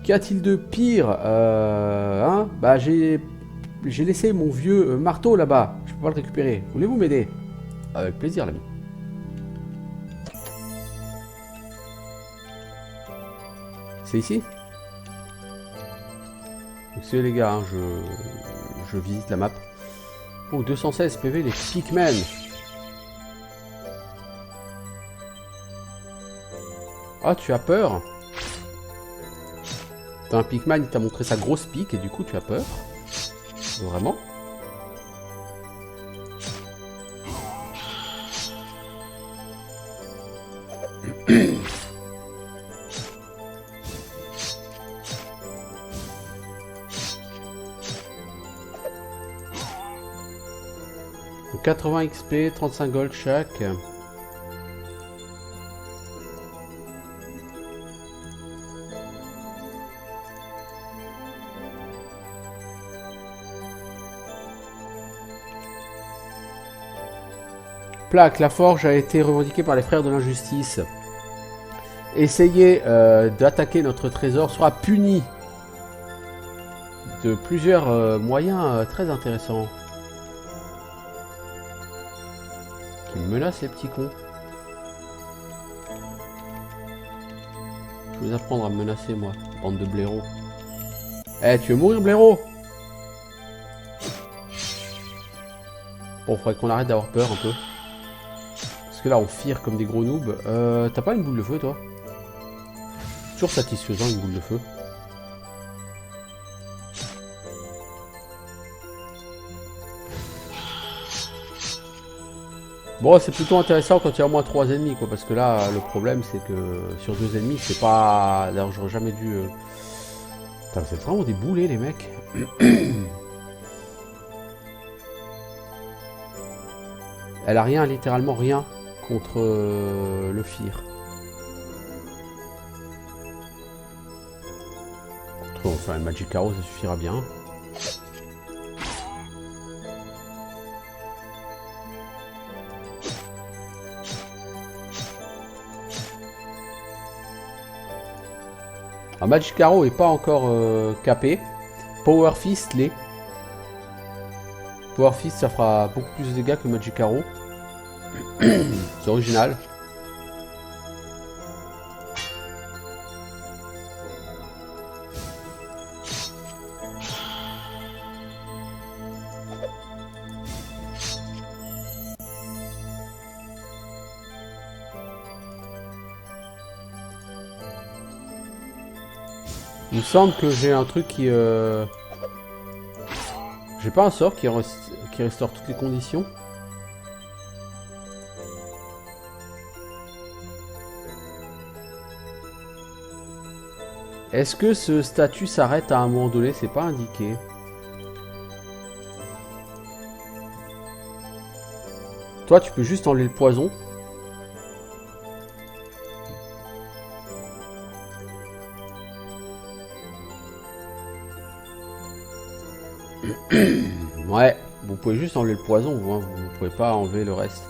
Qu'y a-t-il de pire hein? Bah j'ai laissé mon vieux marteau là-bas, je peux pas le récupérer. Voulez-vous m'aider? Avec plaisir l'ami. C'est ici? Excusez les gars, hein, je visite la map. Oh, 216 PV, les Pikmin. Ah, tu as peur? T'as un Pikmin, il t'a montré sa grosse pique et du coup tu as peur? Vraiment? Donc 80 XP, 35 gold chaque. Plaque, la forge a été revendiquée par les frères de l'injustice. Essayer d'attaquer notre trésor sera puni de plusieurs moyens très intéressants. Qui me menacent les petits cons. Je vais vous apprendre à me menacer moi, bande de blaireaux. Eh, tu veux mourir blaireau? Bon, faudrait qu'on arrête d'avoir peur un peu. Parce que là on fire comme des gros noobs. T'as pas une boule de feu toi? Toujours satisfaisant une boule de feu. Bon, c'est plutôt intéressant quand il y a au moins 3 ennemis quoi, parce que là le problème c'est que sur 2 ennemis c'est pas... D'ailleurs j'aurais jamais dû... Putain, vous êtes vraiment des boulets les mecs. Elle a rien, littéralement rien contre le Fir. Enfin, une Magic Arrow, ça suffira bien. Alors, Magic Arrow est pas encore capé. Power Fist l'est. Power Fist ça fera beaucoup plus de dégâts que Magic Arrow. C'est original. Il me semble que j'ai un truc qui... J'ai pas un sort qui restaure toutes les conditions. Est-ce que ce statut s'arrête à un moment donné? C'est pas indiqué. Toi, tu peux juste enlever le poison. Ouais, vous pouvez juste enlever le poison, vous, hein, vous pouvez pas enlever le reste.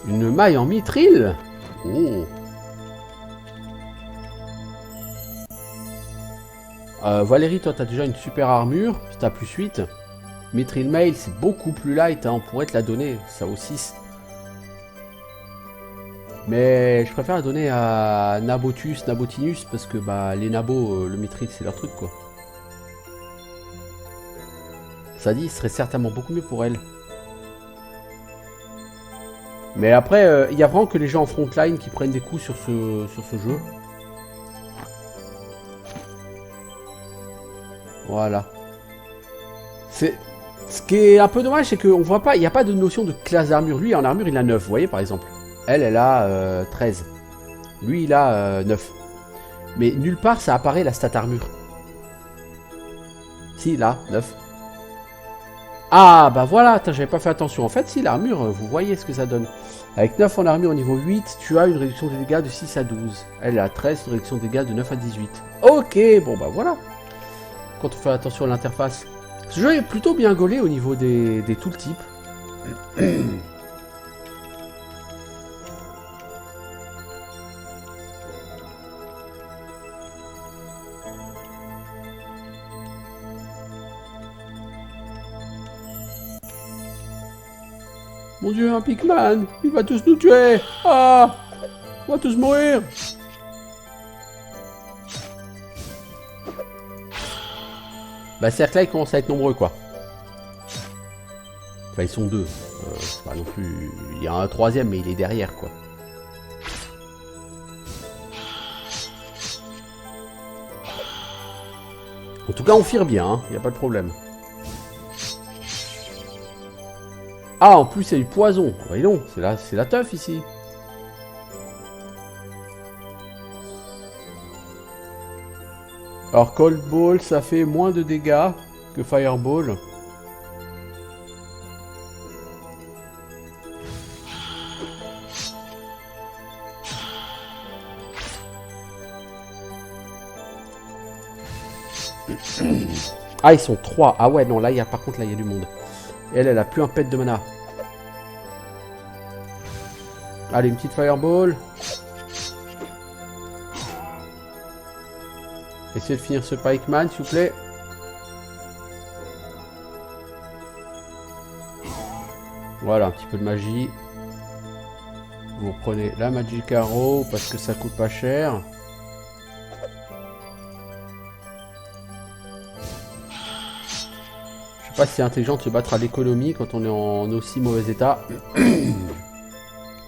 Une maille en mithril. Oh. Valérie, toi, t'as déjà une super armure. T'as plus 8. Mithril mail, c'est beaucoup plus light. Hein, on pourrait te la donner. Ça vaut 6. Mais je préfère la donner à Nabotinus, parce que bah, les nabos, le mithril, c'est leur truc, quoi. Ça dit, ce serait certainement beaucoup mieux pour elle. Mais après, il y a vraiment que les gens en frontline qui prennent des coups sur ce jeu. Voilà. C'est... Ce qui est un peu dommage, c'est qu'on voit pas, il n'y a pas de notion de classe d'armure. Lui, en armure, il a 9, vous voyez, par exemple. Elle a 13. Lui, il a 9. Mais nulle part, ça apparaît la stat armure. Si, là, 9. Ah, bah voilà, j'avais pas fait attention. En fait, si, l'armure, vous voyez ce que ça donne. Avec 9 en armure au niveau 8, tu as une réduction des dégâts de 6 à 12. Elle a 13, une réduction des dégâts de 9 à 18. Ok, bon bah voilà. Quand on fait attention à l'interface. Ce jeu est plutôt bien gaulé au niveau des tooltips. Mon dieu, un Pikman! Il va tous nous tuer! Ah! On va tous mourir! Bah, c'est-à-dire que là, ils commencent à être nombreux, quoi. Enfin, ils sont deux. C'est pas non plus... Il y a un troisième, mais il est derrière, quoi. En tout cas, on fire bien, hein. Il n'y a pas de problème. Ah, en plus, c'est du poison. Voyons, c'est la teuf, ici. Alors, Cold Ball, ça fait moins de dégâts que Fireball. Ah, ils sont 3. Ah ouais, non, là, par contre, là, il y a du monde. Elle a plus un pet de mana. Allez, une petite Fireball. Essayez de finir ce Pikeman, s'il vous plaît. Voilà, un petit peu de magie. Vous reprenez la Magic Arrow parce que ça coûte pas cher. Je sais pas si c'est intelligent de se battre à l'économie quand on est en aussi mauvais état.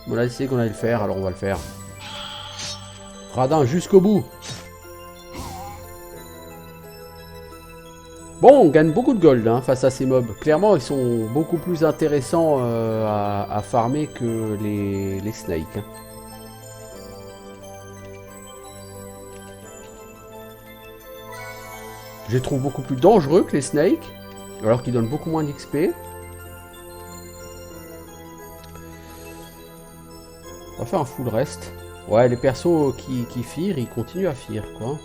On a décidé qu'on allait le faire, alors on va le faire. Radin jusqu'au bout. Bon, on gagne beaucoup de gold hein, face à ces mobs. Clairement, ils sont beaucoup plus intéressants à farmer que les snakes. Hein. Je les trouve beaucoup plus dangereux que les snakes, alors qu'ils donnent beaucoup moins d'XP. On va faire un full rest. Ouais, les persos qui firent, ils continuent à fire, quoi.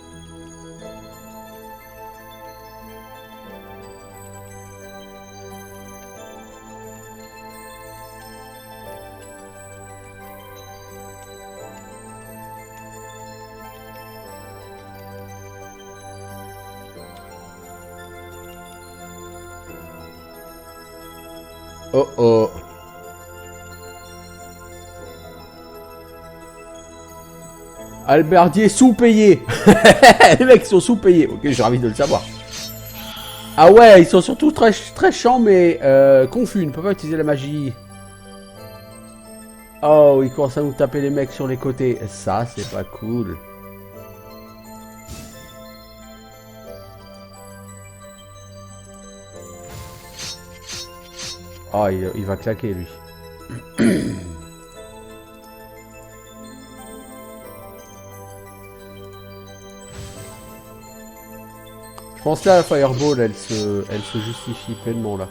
Oh oh. Alberdier sous-payé. Les mecs sont sous-payés. Ok, j'ai envie de le savoir. Ah ouais, ils sont surtout très, très chiants, mais confus. Ils ne peuvent pas utiliser la magie. Oh, ils commencent à nous taper les mecs sur les côtés. Ça, c'est pas cool. Oh, il va claquer, lui. Je pense là, la Fireball, elle se justifie pleinement, là.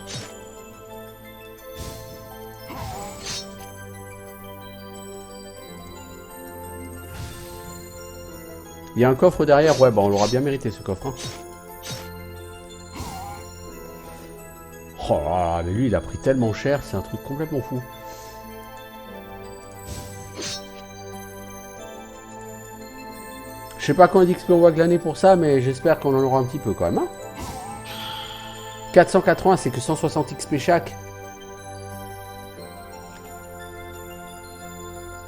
Il y a un coffre derrière. Ouais, bah on l'aura bien mérité, ce coffre. Hein. Oh là là, mais lui, il a pris tellement cher. C'est un truc complètement fou. Je sais pas combien d'XP on va glaner pour ça, mais j'espère qu'on en aura un petit peu quand même. Hein. 480, c'est que 160 XP chaque.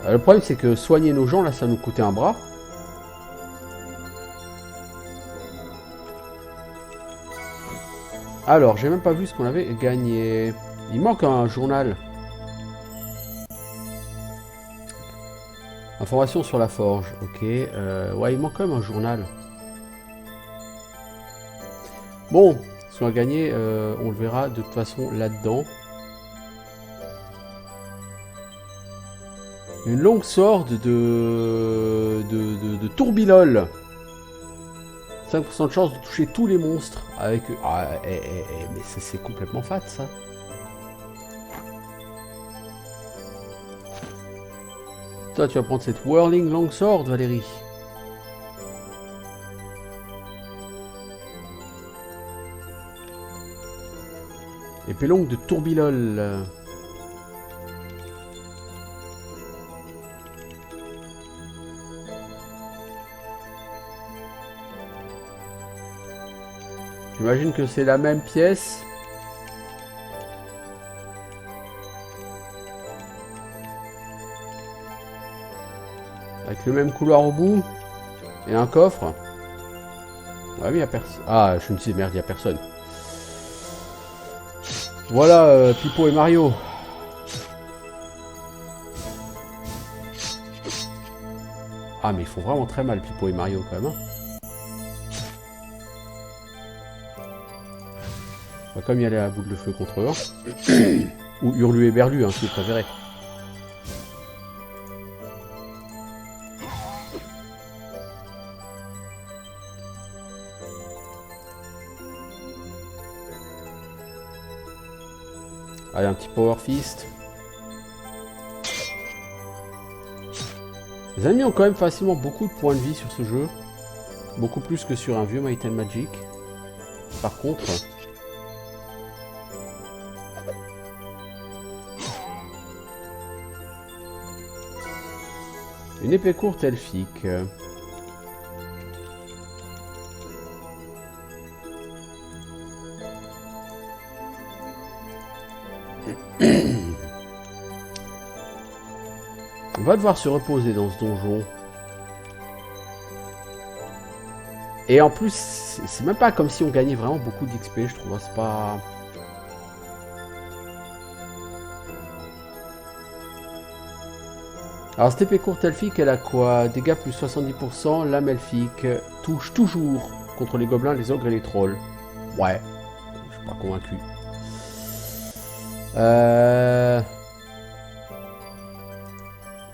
Le problème, c'est que soigner nos gens, là, ça nous coûtait un bras. Alors, j'ai même pas vu ce qu'on avait gagné. Il manque un journal. Information sur la forge. Ok. Ouais, il manque quand même un journal. Bon, ce qu'on a gagné, on le verra de toute façon là-dedans. Une longue sword de Tourbilol. 5% de chance de toucher tous les monstres avec... Ah, mais c'est complètement fat, ça. Toi, tu vas prendre cette Whirling Longsword, Valérie. Épée longue de Tourbilol. J'imagine que c'est la même pièce. Avec le même couloir au bout. Et un coffre. Ouais, mais il n'y a personne. Ah, je me dis, merde, il n'y a personne. Voilà, Pipo et Mario. Ah, mais ils font vraiment très mal, Pipo et Mario, quand même. Hein. On va comme y aller à bout de feu contre eux. Ou Hurlu et Berlu, hein, si vous préférez. Allez, un petit Power Fist. Les ennemis ont quand même facilement beaucoup de points de vie sur ce jeu. Beaucoup plus que sur un vieux Might and Magic. Par contre... Une épée courte elfique. On va devoir se reposer dans ce donjon. Et en plus, c'est même pas comme si on gagnait vraiment beaucoup d'XP, je trouve. C'est pas... Alors cette épée courte elfique, elle a quoi? Dégâts plus 70%, lame elfique, touche toujours contre les gobelins, les ogres et les trolls. Ouais, je suis pas convaincu.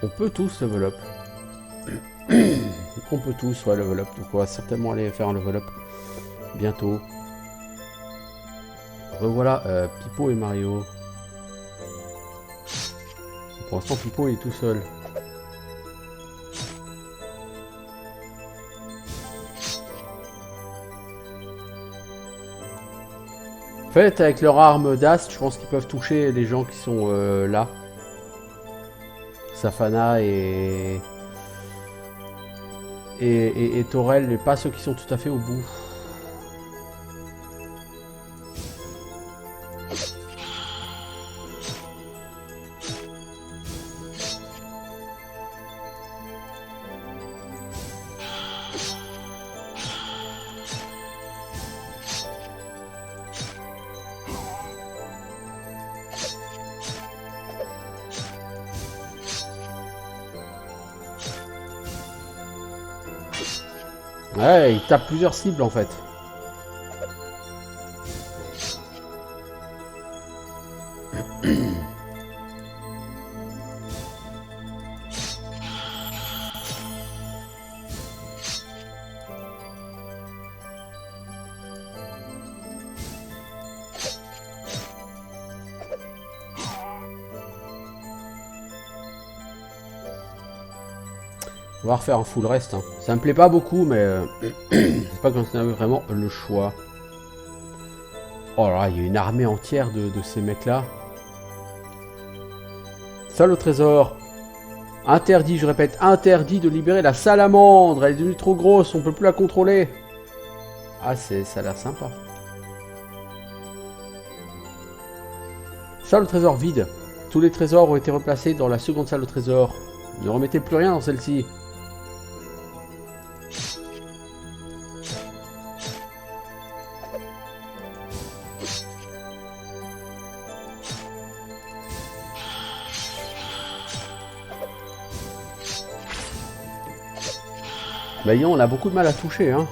On peut tous level up. On peut tous level up, donc on va certainement aller faire un level up bientôt. Revoilà Pipo et Mario. Pour l'instant, Pipo il est tout seul. En fait, avec leur arme d'Ast, je pense qu'ils peuvent toucher les gens qui sont là. Safana et Torel, mais pas ceux qui sont tout à fait au bout. Ouais, il tape plusieurs cibles en fait. On va refaire un full reste. Hein. Ça me plaît pas beaucoup, mais c'est pas comme si on avait vraiment le choix. Oh là, il y a une armée entière de ces mecs-là. Ça, le trésor. Interdit, je répète, interdit de libérer la salamandre. Elle est devenue trop grosse, on peut plus la contrôler. Ah, ça a l'air sympa. Salle au trésor vide. Tous les trésors ont été replacés dans la seconde salle au trésor. Ne remettez plus rien dans celle-ci. Bah on a beaucoup de mal à toucher, hein.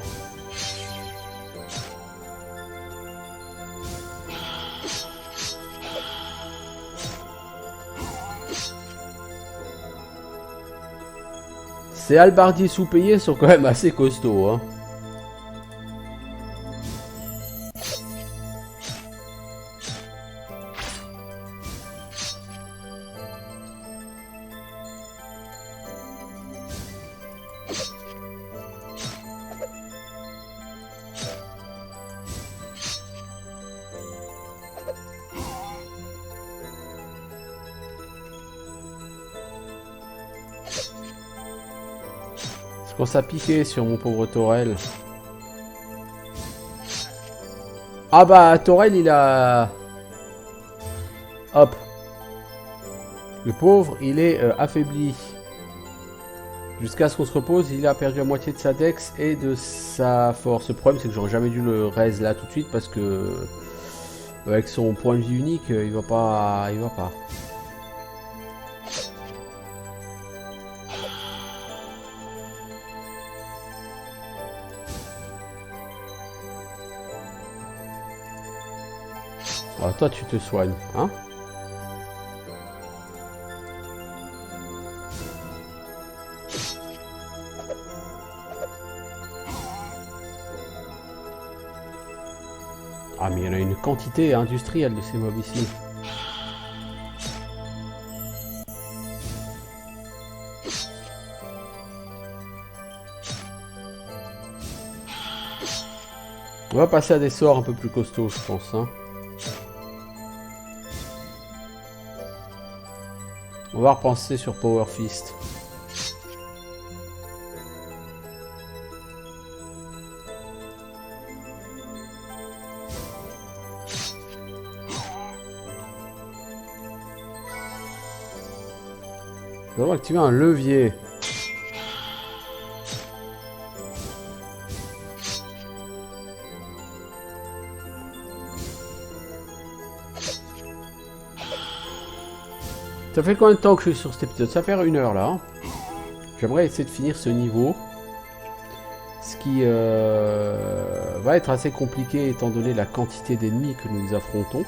Ces halbardiers sous-payés sont quand même assez costauds, hein. Je commence à piquer sur mon pauvre Torel. Ah bah Torel il a... Hop. Le pauvre il est affaibli. Jusqu'à ce qu'on se repose, il a perdu la moitié de sa dex et de sa force. Le problème c'est que j'aurais jamais dû le raise là tout de suite parce que... Avec son point de vie unique, il va pas... Il va pas. Ah, toi tu te soignes, hein? Ah mais il y en a une quantité industrielle de ces mobs ici. On va passer à des sorts un peu plus costauds je pense, hein. On va repenser sur Power Fist. Nous allons activer un levier. Ça fait combien de temps que je suis sur cet épisode? Ça fait 1 heure là. Hein. J'aimerais essayer de finir ce niveau. Ce qui va être assez compliqué étant donné la quantité d'ennemis que nous affrontons.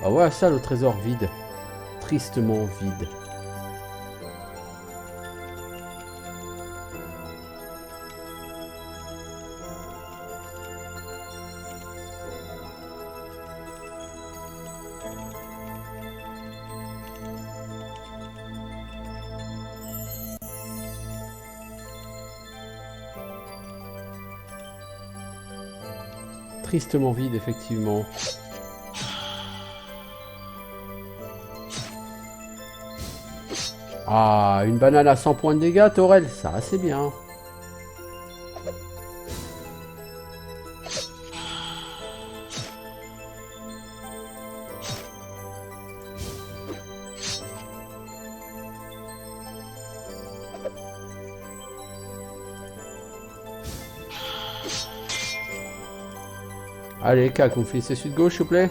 Ah voilà ça le trésor vide. Tristement vide. Tristement vide, effectivement. Ah, une banane à 100 points de dégâts, Torel, ça c'est bien. Allez, K, qu'on finisse celui de gauche, s'il vous plaît.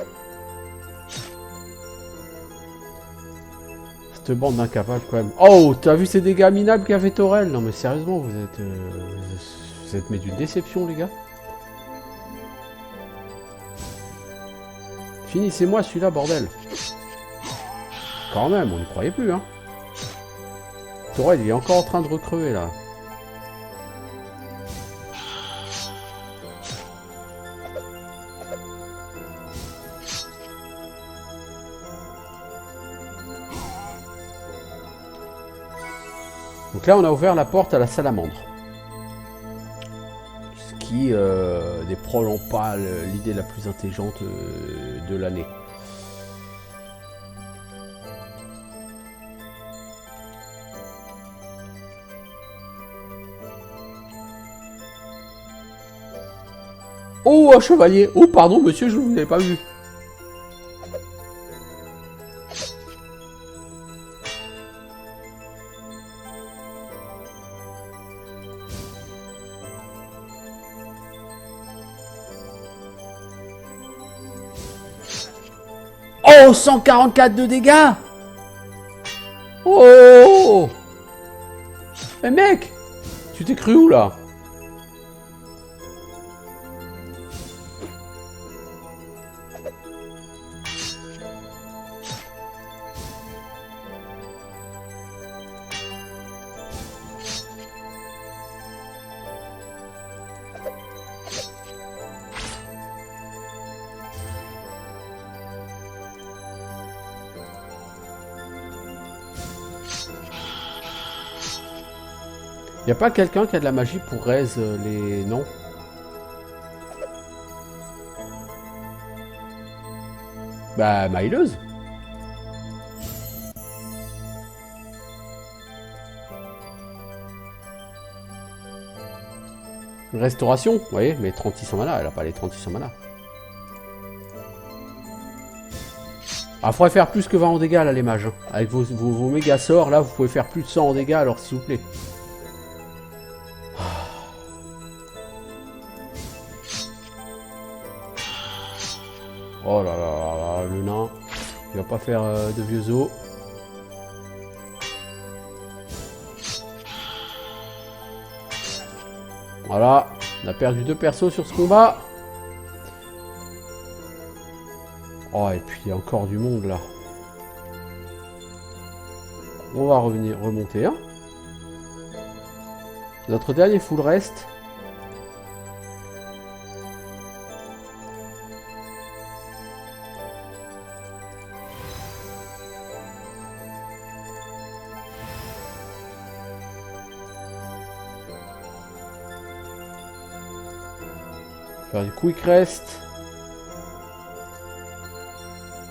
Cette bande d'incapables, quand même. Oh, t'as vu ces dégâts minables qu'a fait Torel? Non, mais sérieusement, vous êtes mais d'une déception, les gars. Finissez-moi celui-là, bordel. Quand même, on n'y croyait plus, hein. Torel, il est encore en train de recrever, là. Donc là, on a ouvert la porte à la salamandre. Ce qui n'est probablement pas l'idée la plus intelligente de l'année. Oh, un chevalier! Oh, pardon, monsieur, je ne vous avais pas vu. Oh, 144 de dégâts! Oh! Mais mec! Tu t'es cru où, là? Y a pas quelqu'un qui a de la magie pour raise les... Non? Bah, Myleuse. Restauration, vous voyez, mais 36 en mana, elle a pas les 36 en mana. Ah, faudrait faire plus que 20 en dégâts là, les mages. Hein. Avec vos méga sorts, là, vous pouvez faire plus de 100 en dégâts, alors s'il vous plaît. Oh là là là là, le nain. Il va pas faire de vieux os. Voilà, on a perdu 2 persos sur ce combat. Oh, et puis il y a encore du monde là. On va remonter. Hein. Notre dernier full rest. Faire du quick rest.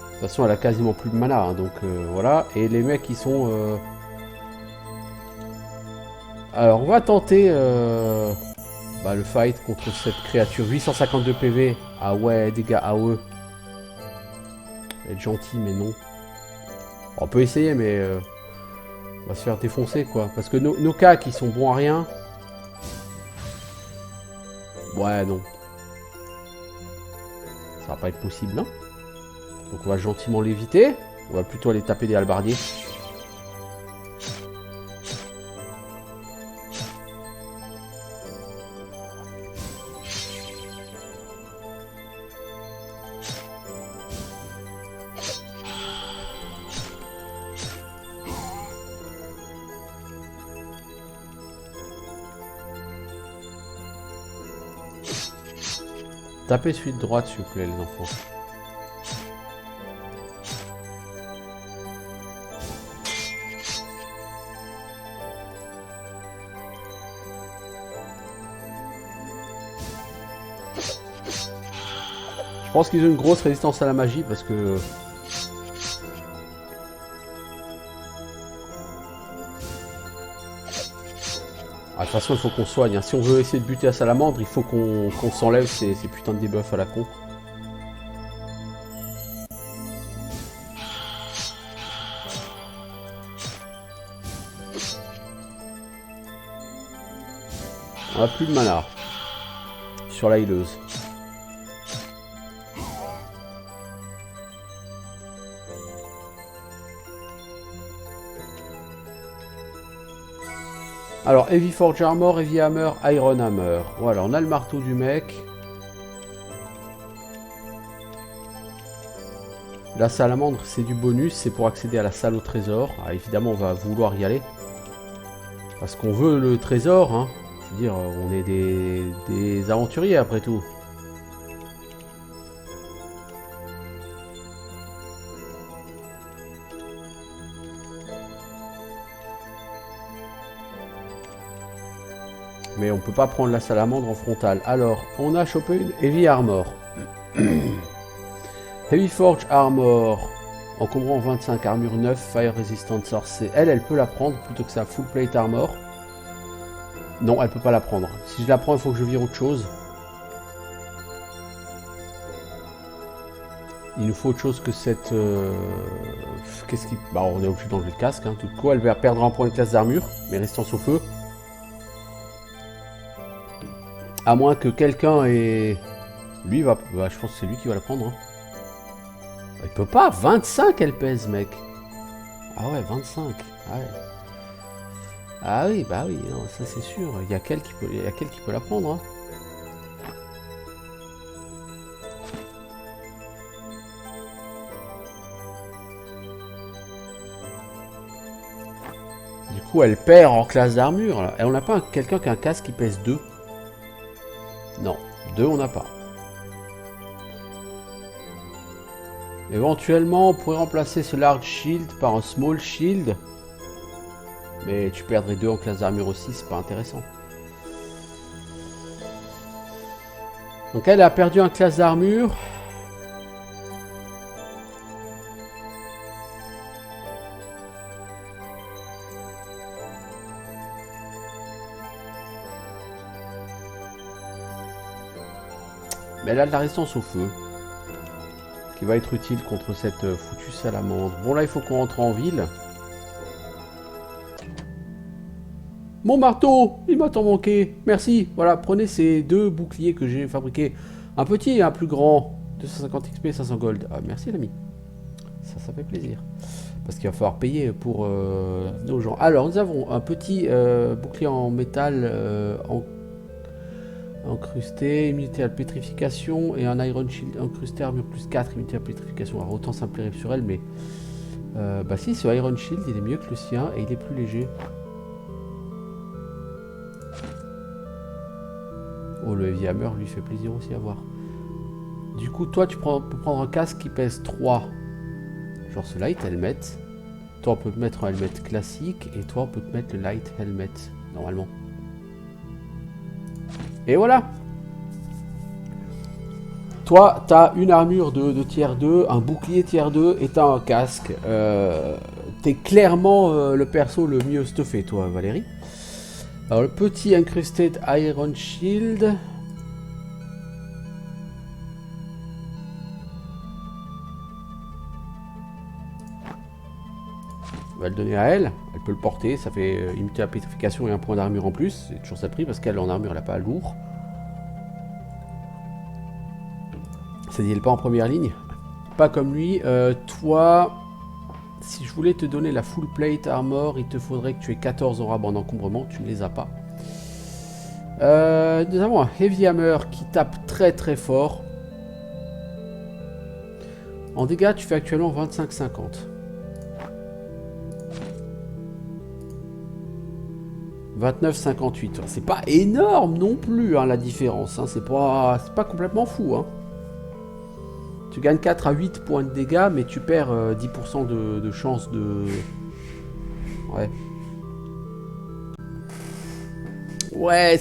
De toute façon, elle a quasiment plus de mana, hein, donc voilà. Et les mecs, ils sont... Alors, on va tenter le fight contre cette créature. 852 PV. Ah ouais, dégâts AOE. Être gentil, mais non. On peut essayer, mais... on va se faire défoncer, quoi. Parce que nos cas qui sont bons à rien... Ouais, non. Ça va pas être possible, non? Donc on va gentiment l'éviter. On va plutôt aller taper des halbardiers. Tapez celui de droite, s'il vous plaît, les enfants. pense qu'ils ont une grosse résistance à la magie parce que... Ah, de toute façon, il faut qu'on soigne. Hein. Si on veut essayer de buter la salamandre, il faut qu'on s'enlève ces putains de debuffs à la con. On a plus de mana sur la hileuse. Alors, Heavy Forge Armor, Heavy Hammer, Iron Hammer. Voilà, on a le marteau du mec. La salamandre, c'est du bonus, c'est pour accéder à la salle au trésor. Ah, évidemment, on va vouloir y aller. Parce qu'on veut le trésor, hein. Je veux dire, on est des aventuriers après tout. Mais on peut pas prendre la salamandre en frontal. Alors, on a chopé une Heavy Armor. Heavy Forge Armor. Encombrant 25, armure 9, Fire Resistant Sorcerer. Elle peut la prendre plutôt que sa Full Plate Armor. Non, elle peut pas la prendre. Si je la prends, il faut que je vire autre chose. Il nous faut autre chose que cette... Qu'est-ce qui... Bah, on est obligé d'enlever le casque. Hein. Tout de coup, elle va perdre un point de classe d'armure, mais restance au feu. À moins que quelqu'un ait... Lui va... Bah, je pense que c'est lui qui va la prendre. Hein. Il peut pas. 25 elle pèse, mec. Ah ouais, 25. Ah ouais. Ah oui, bah oui, non, ça c'est sûr. Il y a quel qui peut la prendre. Hein. Du coup, elle perd en classe d'armure. Et on n'a pas quelqu'un qui a un casque qui pèse 2. Non, 2 on n'a pas. Éventuellement, on pourrait remplacer ce large shield par un small shield. Mais tu perdrais 2 en classe d'armure aussi, c'est pas intéressant. Donc elle a perdu un classe d'armure. Mais elle a de la résistance au feu. Qui va être utile contre cette foutue salamandre. Bon là il faut qu'on rentre en ville. Mon marteau, il m'a tant manqué. Merci. Voilà, prenez ces 2 boucliers que j'ai fabriqués. Un petit et un plus grand. 250 XP, 500 gold. Ah, merci l'ami. Ça fait plaisir. Parce qu'il va falloir payer pour nos gens. Alors, nous avons un petit bouclier en métal incrusté, immunité à la pétrification. Et un Iron Shield incrusté, armure plus 4, immunité à la pétrification. Alors, autant s'impliquer sur elle, mais... bah si, ce Iron Shield, il est mieux que le sien et il est plus léger. Oh, le Heavy Hammer lui fait plaisir aussi à voir. Du coup, toi, tu peux prendre un casque qui pèse 3. Genre ce Light Helmet. Toi, on peut te mettre un helmet classique. Et toi, on peut te mettre le Light Helmet, normalement. Et voilà. Toi, t'as une armure de tiers 2, un bouclier tiers 2 et t'as un casque. T'es clairement le perso le mieux stuffé, toi, Valérie. Alors le petit Incrusted Iron Shield. On va le donner à elle. Elle peut le porter. Ça fait immunité à la pétrification et un point d'armure en plus. C'est toujours ça de prix parce qu'elle en armure elle n'a pas lourd. Ça dit elle pas en première ligne. Pas comme lui. Toi, si je voulais te donner la full plate armor, il te faudrait que tu aies 14 en rab en encombrement. Tu ne les as pas. Nous avons un Heavy Hammer qui tape très très fort. En dégâts, tu fais actuellement 25-50. 29-58. C'est pas énorme non plus hein, la différence. Hein. C'est pas complètement fou. Hein. Tu gagnes 4 à 8 points de dégâts, mais tu perds 10% de chance de... Ouais. Ouais,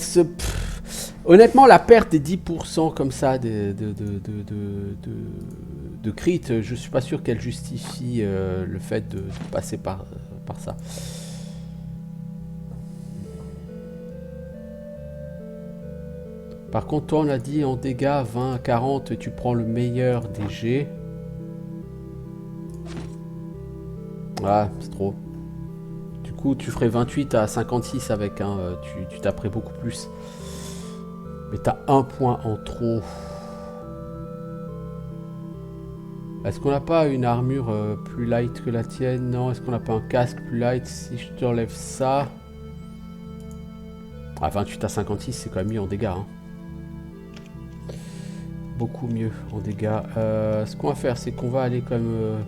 Honnêtement, la perte des 10% comme ça de crit, je suis pas sûr qu'elle justifie le fait de passer par ça. Par contre, toi, on a dit en dégâts 20 à 40, tu prends le meilleur des jets. Ah, c'est trop. Du coup, tu ferais 28 à 56 avec, hein, tu taperais beaucoup plus. Mais t'as un point en trop. Est-ce qu'on n'a pas une armure plus light que la tienne? Non. Est-ce qu'on n'a pas un casque plus light? Si je te enlève ça... Ah, 28 à 56, c'est quand même mieux en dégâts. Hein. Beaucoup mieux en dégâts. Ce qu'on va faire, c'est qu'on va aller quand même...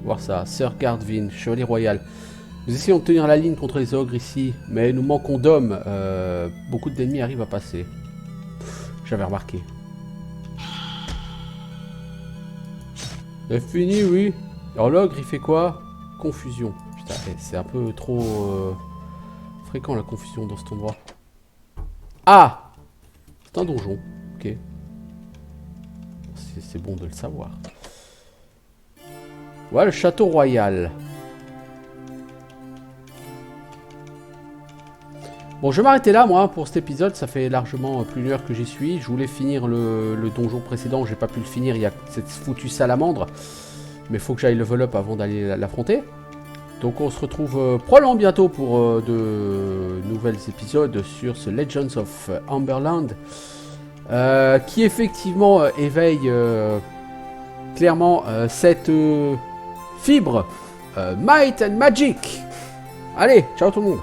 voir ça. Sir Gardvin, Chevalier Royal. Nous essayons de tenir la ligne contre les ogres ici, mais nous manquons d'hommes. Beaucoup d'ennemis arrivent à passer. J'avais remarqué. C'est fini, oui. Alors l'ogre, il fait quoi? Confusion. Putain, c'est un peu trop fréquent la confusion dans cet endroit. Ah! C'est un donjon. Ok. C'est bon de le savoir. Voilà le château royal. Bon, je vais m'arrêter là, moi, pour cet épisode. Ça fait largement plus d'une heure que j'y suis. Je voulais finir le donjon précédent. J'ai pas pu le finir. Il y a cette foutue salamandre. Mais il faut que j'aille level up avant d'aller l'affronter. Donc on se retrouve probablement bientôt pour de nouvelles épisodes sur ce Legends of Amberland. Qui effectivement éveille clairement cette fibre Might and Magic. Allez, ciao tout le monde.